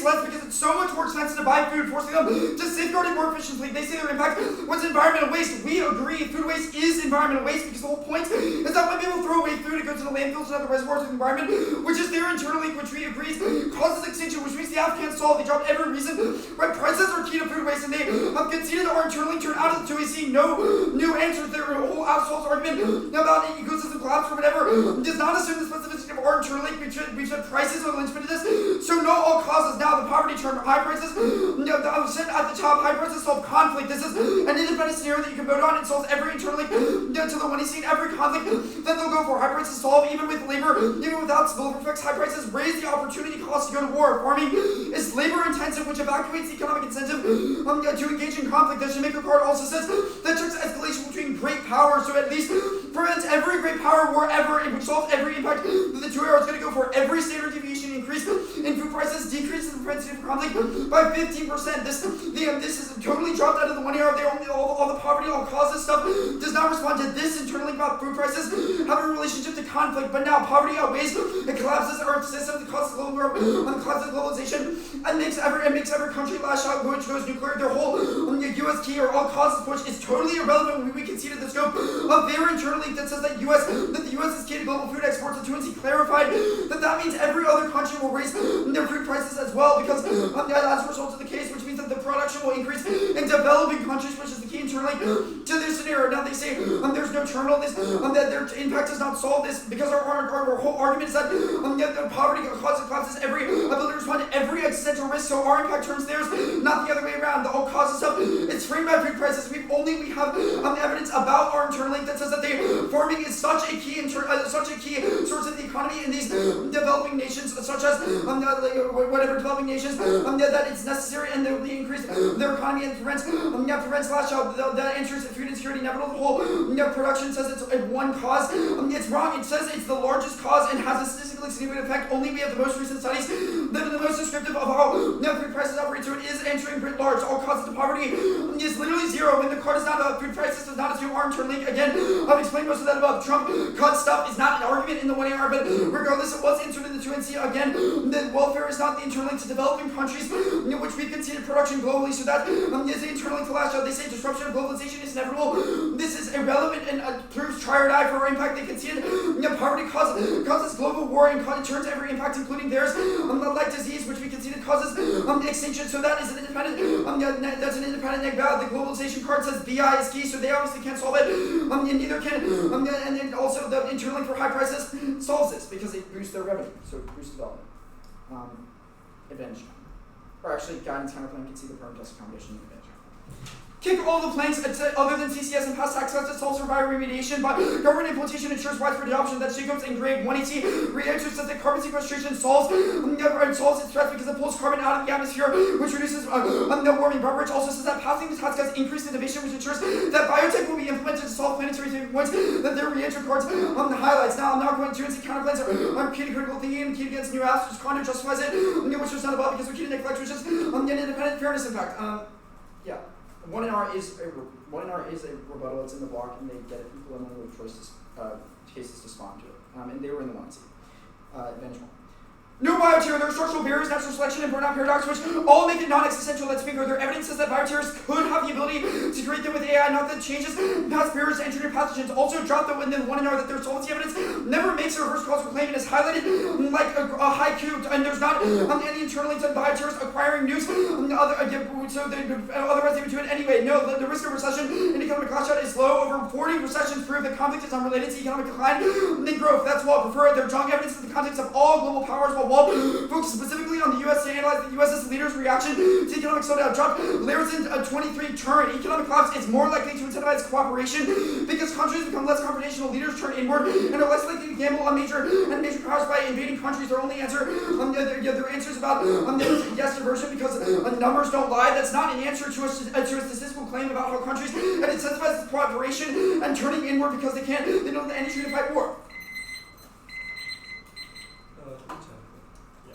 less because it's so much more expensive to buy food, forcing them to safeguard it more efficiently. They say their impact was environmental waste. We agree. Food waste is environmental waste because the whole point is that when people throw away food, it goes to the landfills and other reservoirs of the environment, which is there internally, which we agree causes extinction, which means the app can't solve. They dropped every reason. Right, prices are key to food waste, and they have conceded that our internally turned out of the 2AC. No new answers. Their whole asphalt argument about ecosystem collapse or whatever does not assume the specificity of our internal link. We said prices are the linchpin to this. So no all causes. Now the poverty term, high prices. I was said at the top, high prices solve conflict. This is an independent scenario that you can vote on. It solves every internal link to the one you see in every conflict that they'll go for. High prices solve even with labor, even without spillover effects. High prices raise the opportunity cost to go to war. Farming is labor intensive, which evacuates the economic incentive to engage in conflict. The Jamaica card also says that checks escalation between great powers, so at least prevents every great power war ever, which solves every impact that the 2 are going to go for. Every standard deviation increase in food prices decreases the propensity for conflict by 15%. This is totally dropped out of the 1 AR. All the poverty, all causes stuff does not respond to this internally about food prices have a relationship to conflict. But now poverty outweighs, it collapses Earth systems, it causes global globalization, and makes every country lash out, which goes nuclear. Their whole U.S. key or all causes push is totally irrelevant when we conceded the scope of their internal link that says that the U.S. is key to global food exports. The 2NC clarified that means every other country will raise their food prices as well because as a result of the case, which means that the production will increase in developing countries, which is the key internal link to this scenario. Now they say there's no terminal this, that their impact does not solve this because our whole argument is that the poverty causes every ability to respond to every existential risk. So our impact turns theirs, not the other way around. The whole causes stuff it's framed by food prices. We have evidence about our internal link that says that farming is such a key source of the economy in these developing nations, such as whatever developing nations, that it's necessary and they increase their economy and prevents lash out. That enters food insecurity. Nevertheless, the whole production says it's one cause. It's wrong. It says it's the largest cause and has a statistically significant effect. Only we have the most recent studies that are the most descriptive of how food prices operate. So it is entering writ large. All causes to poverty is literally zero. When the card is not about food prices, does not assume our internal link. Again, I've explained most of that above. Trump cut stuff is not an argument in the 1 AR, but regardless, it was entered in the 2NC. Again, the welfare is not the internal link to developing countries, which we've conceded production globally. So that is the internal link to lash out. They say disruption of globalization is inevitable. This is irrelevant and proves try or die for our impact. They conceded poverty causes global war and turns every impact, including theirs, like disease, which we conceded causes extinction. So that is an independent that's an independent neg valid. The globalization card says BI is key, so they obviously can't solve it. And neither can and then also the internal link for high prices solves this because it boosts their revenue, so it boosts development. Advantage or actually guidance counterplan can see the perm test accommodation advantage. Kick all the planks other than CCS and past tax cuts to solve survivor remediation, but government implementation ensures widespread adoption. That Jacobs and Grade 180 re-enters says that carbon sequestration solves its threats because it pulls carbon out of the atmosphere, which reduces the warming. Beverage also says that passing the tax cuts increase innovation, which ensures that biotech will be implemented to solve planetary tipping points that their re-entry cards highlights. Now I'm not going to see counterplans are key to critical thinking and key against new apps, which kind of justifies it, which was not about because we key to neglect, which is an independent fairness impact. Yeah. 1 R is a rebuttal. It's in the block, and they get it from preliminary choice cases to spawn to it. And they were in the 1C. Advantage 1. No bioterror, there are structural barriers, natural selection, and burnout paradox, which all make it non-existential. Let's be clear. Their evidence says that bioterrorists could have the ability to create them with AI, not that changes past barriers to entry into pathogens. Also, drop the and then want to know that their solvency evidence never makes a reverse causal claim and is highlighted like a haiku. And there's not any internally done bioterrorists acquiring nukes. Otherwise they would do it anyway. No, the risk of recession in economic crashout is low. Over 40 recessions prove that conflict is unrelated to economic decline and growth. That's why I prefer it. They're drawing evidence in the context of all global powers, while Walt focused specifically on the U.S. to analyze the U.S.'s leaders' reaction to economic slowdown. Trump layers in a 23 turn. Economic collapse is more likely to incentivize cooperation because countries become less confrontational. Leaders turn inward and are less likely to gamble on major powers by invading countries. Their only answer, their answers about yes diversion because numbers don't lie. That's not an answer to a statistical claim about how countries incentivize cooperation and turning inward because they don't have the energy to fight war. Yeah.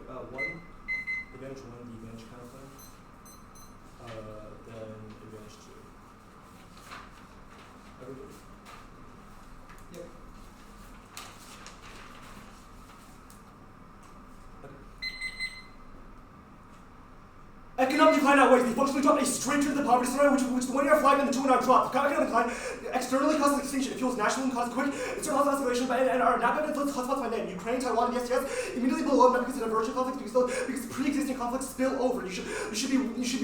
one, advantage one, the advantage counterplan. Then advantage two. Everybody? Yep. Economic decline outweighs the functionally drop a straight to the poverty scenario, which the 1 year flag and the 2 and drop. Economic decline externally causes extinction. It fuels national and causes quick external escalation, and our NAP evidence hotspots by name. Ukraine, Taiwan, and the STS immediately below not because of divergent conflicts, because pre-existing conflicts spill over. You should be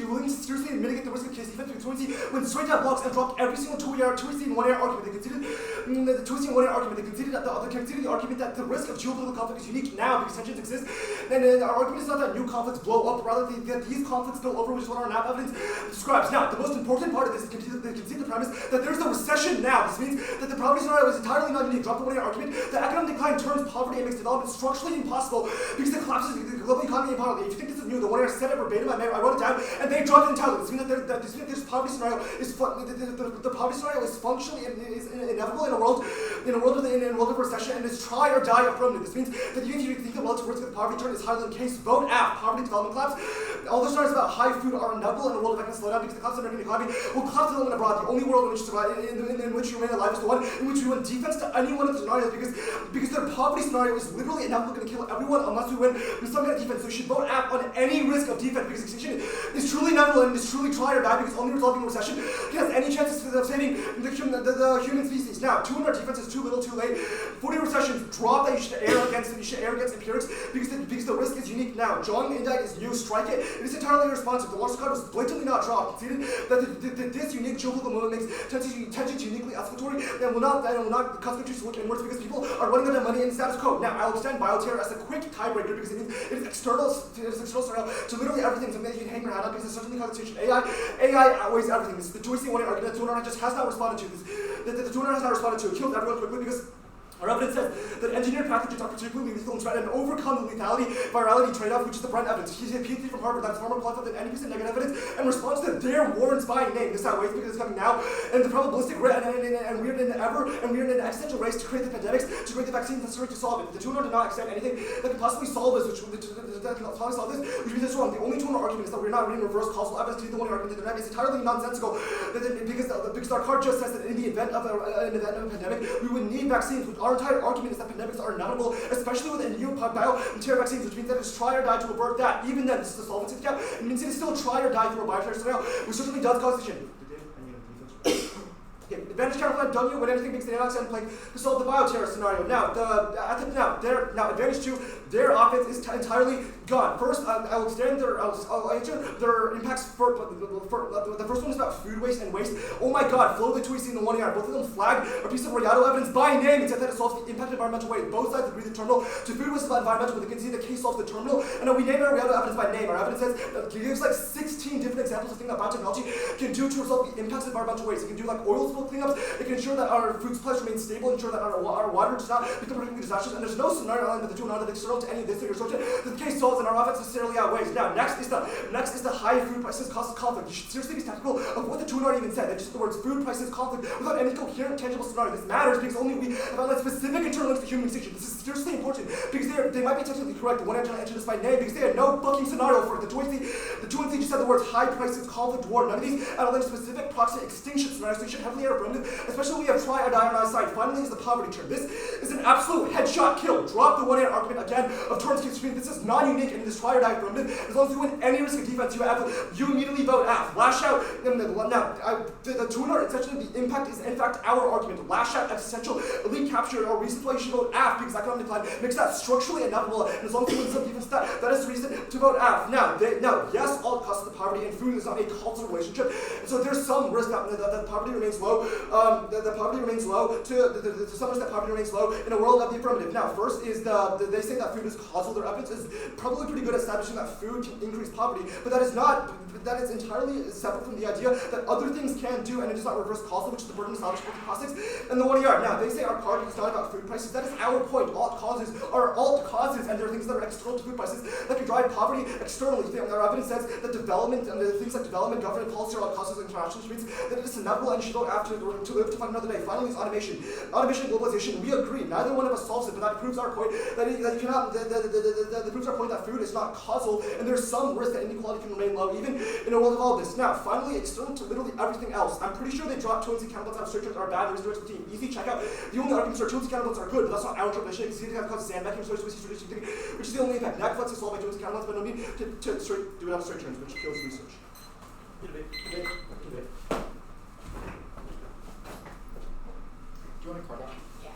willing to seriously mitigate the risk of case defense when straight down blocks and dropped every single 2 and 1 year argument. They conceded the 2 and 1 year argument. They conceded the argument that the risk of geopolitical conflict is unique now because tensions exist. And our argument is not that new conflicts blow up, rather that these conflicts spill over, which is what our NAP evidence describes. Now, the most important part of this is they concede the premise that there's a recession now. This means that the poverty scenario is entirely not unique. Drop the 1 year argument. The economic decline turns poverty and makes development structurally impossible because it collapses the global economy entirely. If you think this is new, the 1 year said it verbatim. I wrote it down, and they dropped it entirely. This means that this poverty scenario is the poverty scenario is functionally inevitable in a world of recession, and is try or die affirmative. This means that even if you think the relative risk of poverty turn is higher than the case, vote app, poverty development collapse. All the scenarios about high food are inevitable in a world of economic slowdown because the collapse of American economy will collapse development abroad. The only world in which you remain alive is the one in which we win defense to any one of the scenarios because their poverty scenario is literally inevitably going to kill everyone unless we win with some kind of defense. So you should vote app on any risk of defense because extinction is truly inevitable and is truly try or die because only resolving recession has any chances of saving the human species. Now, 2 in our defense is too little, too late. 40 recessions drop that you should err against empirics because the risk is unique now. Jong Indite is new, strike it. It is entirely irresponsive. The launch card was blatantly not dropped. Conceded that this unique geopolitical moment makes tensions uniquely escalatory and will not cause countries to look inwards because people are running out of money in the status quo. Now, I'll extend bioterror as a quick tiebreaker because it means it is external scenario to literally everything, something that you can hang your hat on because it's certainly constitution. AI outweighs everything. This is the choicing one argument that 209 just has not responded to. The 209 has not responded to. It kills everyone quickly because our evidence says that engineered pathogens are particularly lethal and try and overcome the virality trade-off, which is the Brent evidence. He's a PhD from Harvard that's far more qualified than any piece of negative evidence and responds to their warrants by name. This outweighs because it's coming now, and the probabilistic rate, and we're in an existential race to create the pandemics, to create the vaccines necessary to solve it. The 209 did not extend anything that can possibly solve this, which means it's wrong. The only 209 argument is that we're not reading reverse causal evidence to the only argument that is entirely nonsensical because our card just says that in the event of a pandemic, we would need vaccines, which our entire argument is that pandemics are inevitable, especially with a new biomaterial vaccines, which means that it's try or die to avert that. Even then, this is the solvency gap. It means it is still try or die through a biomaterial scenario, which certainly does cause decision. Okay, advantage counterplan W when anything makes the antioxidant play to solve the bioterror scenario. Now, advantage 2, their offense is entirely gone. First, I'll answer their impacts for the first one is about food waste and waste. Oh my God, flow the tweets in the 1 year. Both of them flagged a piece of Rayado evidence by name, except that it solves the impact of environmental waste. Both sides agree the terminal to food waste is about environmental, but they can see the case solves the terminal. And we name our Rayado evidence by name. Our evidence says that it gives like 16 different examples of things that biotechnology can do to resolve the impacts of environmental waste. It can do like oil spill cleanups. It can ensure that our food supplies remain stable, ensure that our water does not become particularly disastrous, and there's no scenario element that the 209 that's external to any of this or such that the case solves and our offense necessarily outweighs. Now, next is the high food prices causes conflict. You should seriously be skeptical of what the 209 even said. They just used the words food prices conflict without any coherent, tangible scenario. This matters because only we have outlined specific internal links to human extinction. This is seriously important because they might be technically correct. The one engine this by name because they had no fucking scenario for it. The 2NC just said the words high prices, conflict, war. None of these outline specific proximate extinction scenarios, so you should heavily err affirmative, especially when we have try or die on our side. Finally is the poverty term. This is an absolute headshot kill. Drop the 1 year argument again of terms constraint. This is non-unique and this try or die affirmative. As long as you win any risk of defense, you immediately vote F. Lash out. Now, the 209 essentially the impact is in fact our argument. Lash out, existential, elite capture, or reasons why you should vote F because economic decline makes that structurally inevitable. And as long as you win some defense, that is the reason to vote F. Now, yes, all costs of the poverty and food is not a causal relationship. And so there's some risk that poverty remains low. The poverty remains low. To some risk that poverty remains low in a world of the affirmative. Now, first is they say that food is causal. Their evidence is probably pretty good at establishing that food can increase poverty, but that is entirely separate from the idea that other things can do, and it is not reverse causal, which is the burden established for caustics and the 1 year. Now, they say our card is not about food prices. That is our point. Alt causes are alt causes, and there are things that are external to food prices that can drive poverty externally. Our evidence says that development and the things like development, government policy, or all causes of international disputes, that it is inevitable and should go after to live to fight another day. Finally, is automation. Automation and globalization. We agree. Neither one of us solves it, but that proves our point that you cannot. That proves our point that food is not causal, and there's some risk that inequality can remain low, even in a world of all this. Now, finally, external to literally everything else. I'm pretty sure they dropped truancy counterbalance out of search terms are bad. There's the team. Easy checkout. The only arguments are truancy counterbalance are good, but that's not our interpretation. Because it causes sandbagging, which is the only impact. NAC is solved by truancy counterbalance, but no need to do it out of straight terms, which kills research. Do you want a card out? Yeah.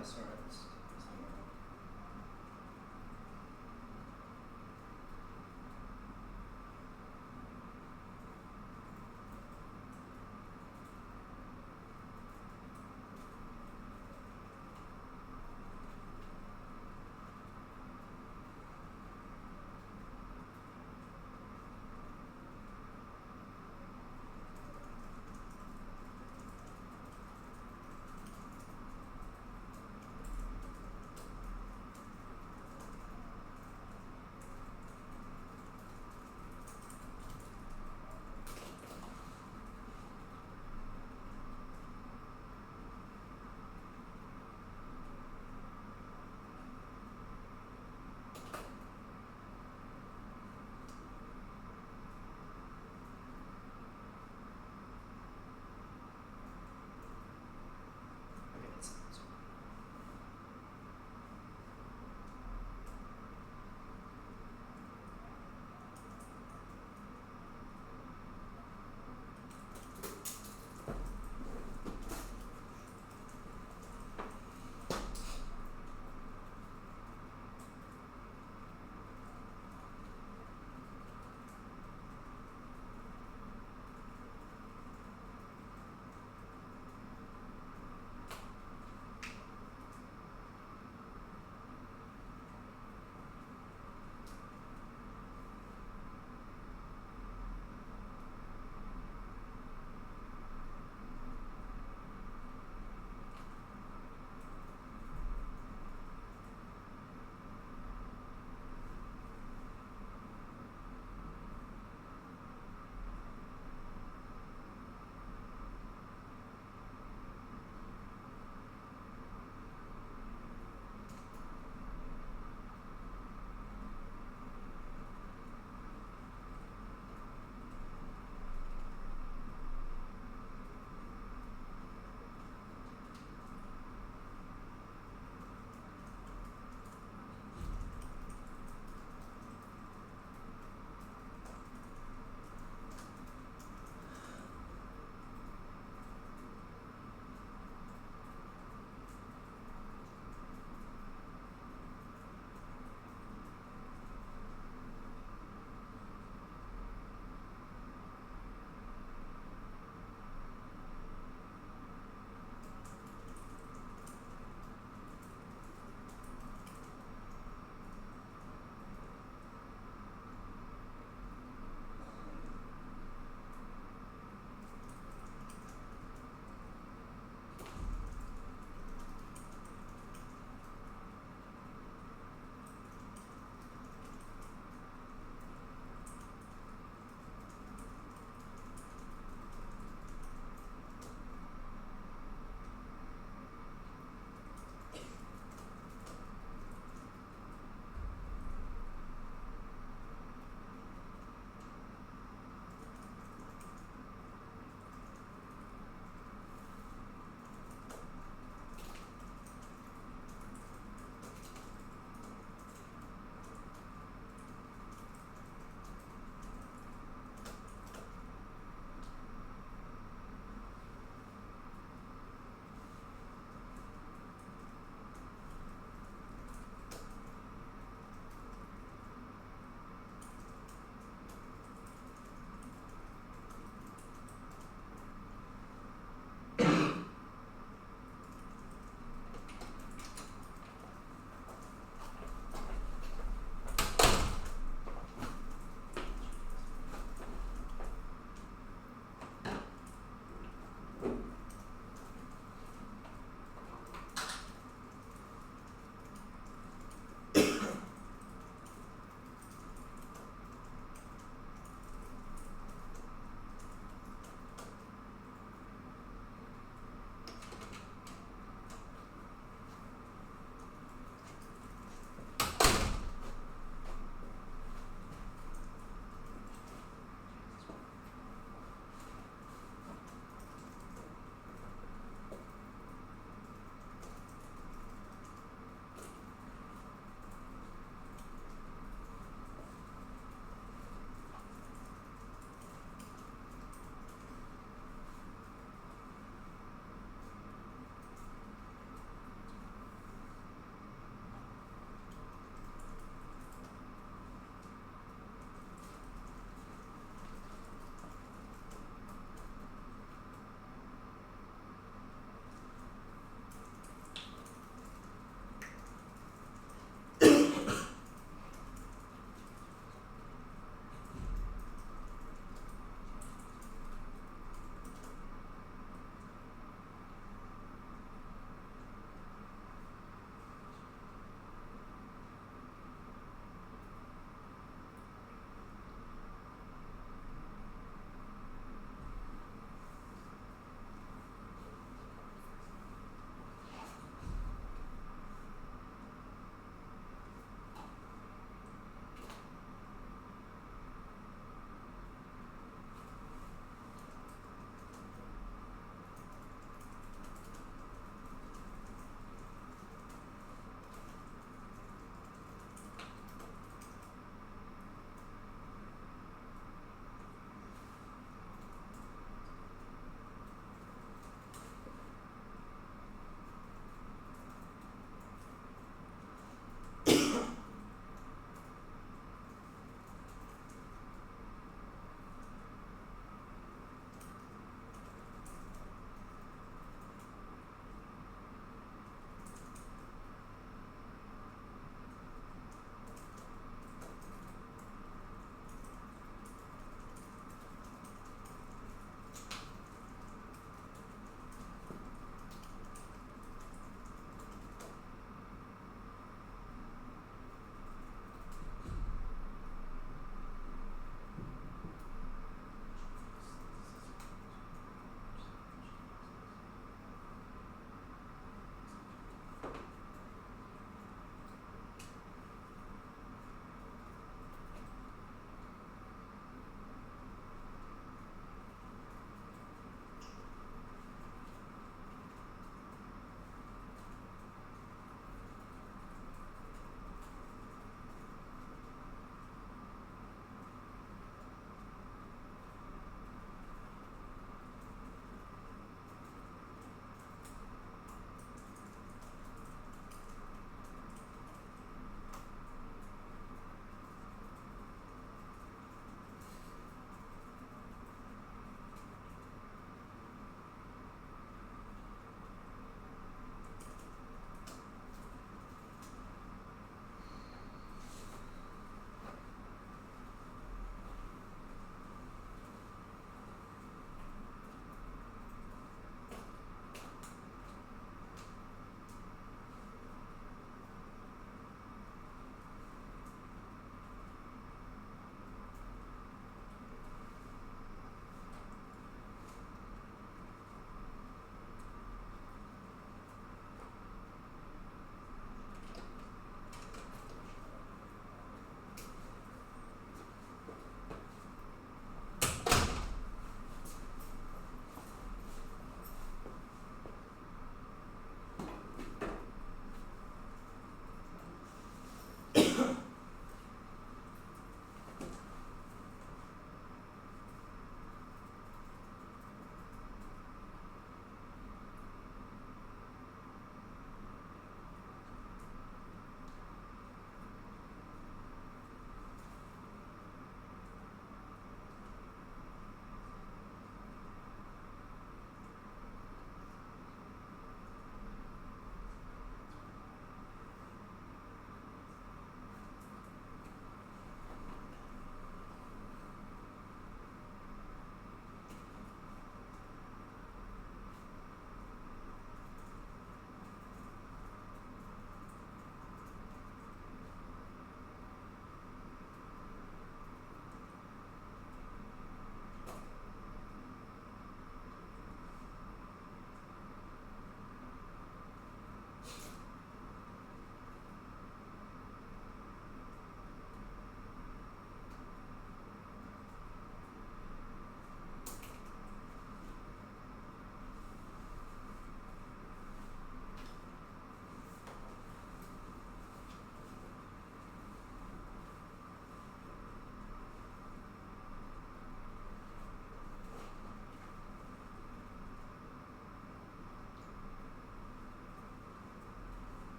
Yeah, sorry. That's not right.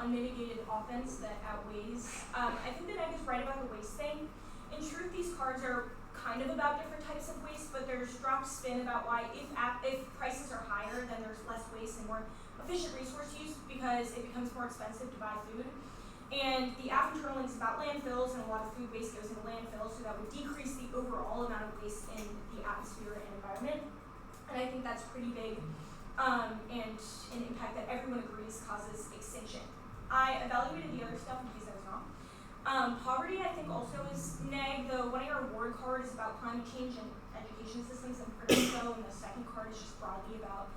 unmitigated offense that outweighs. I think that Neg is right about the waste thing. In truth, these cards are kind of about different types of waste, but there's dropped spin about why if prices are higher, then there's less waste and more efficient resource use because it becomes more expensive to buy food. And the app internal link is about landfills, and a lot of food waste goes into landfills, so that would decrease the overall amount of waste in the atmosphere and environment. And I think that's pretty big, and an impact that everyone agrees causes extinction. I evaluated the other stuff in case I was wrong. Poverty, I think, also is neg. The 1 AR award card is about climate change and education systems in Puerto, and the second card is just broadly about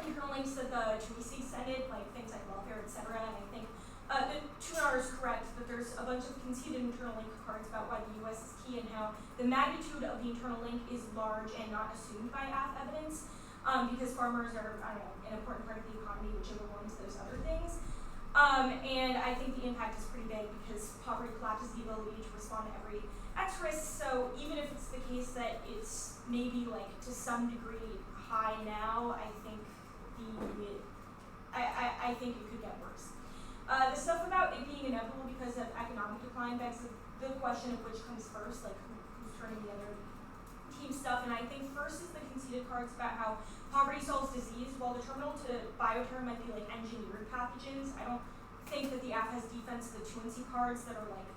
internal links that the TOC extended, like things like welfare, etc. And I think the 2R is correct that there's a bunch of conceded internal link cards about why the US is key and how the magnitude of the internal link is large and not assumed by AF evidence, because farmers are, I don't know, an important part of the economy which overwhelms those other things. And I think the impact is pretty big because poverty collapses the ability to respond to every X risk. So even if it's the case that it's maybe like to some degree high now, I think I think it could get worse. The stuff about it being inevitable because of economic decline begs the question of which comes first, like who's turning the other team stuff. And I think first is the conceded cards about how poverty solves disease, while the terminal to bioterm might be like engineered pathogens. I don't think that the app has defense to the truancy cards that are like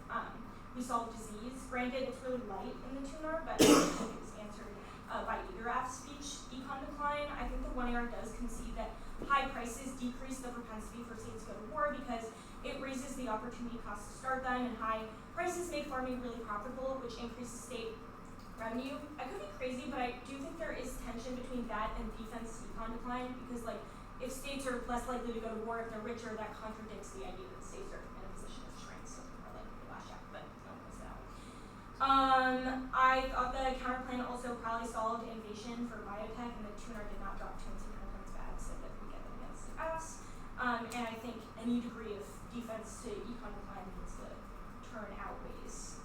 we solve disease. Granted, it's really light in the tuner, but I think it was answered by either app speech. Econ decline, I think the 1 AR does concede that high prices decrease the propensity for states to go to war because it raises the opportunity cost to start them, and high prices make farming really profitable, which increases state revenue. I could be crazy, but I do think there is tension between that and defense econ decline because, like, if states are less likely to go to war if they're richer, that contradicts the idea that states are in a position as shrinks, so more likely to lash out, but no one knows that. I thought the counterplan also probably solved innovation for biotech, and the tuner did not drop truancy counterplans bad, so that we get them against us. And I think any degree of defense to econ decline means the turn outweighs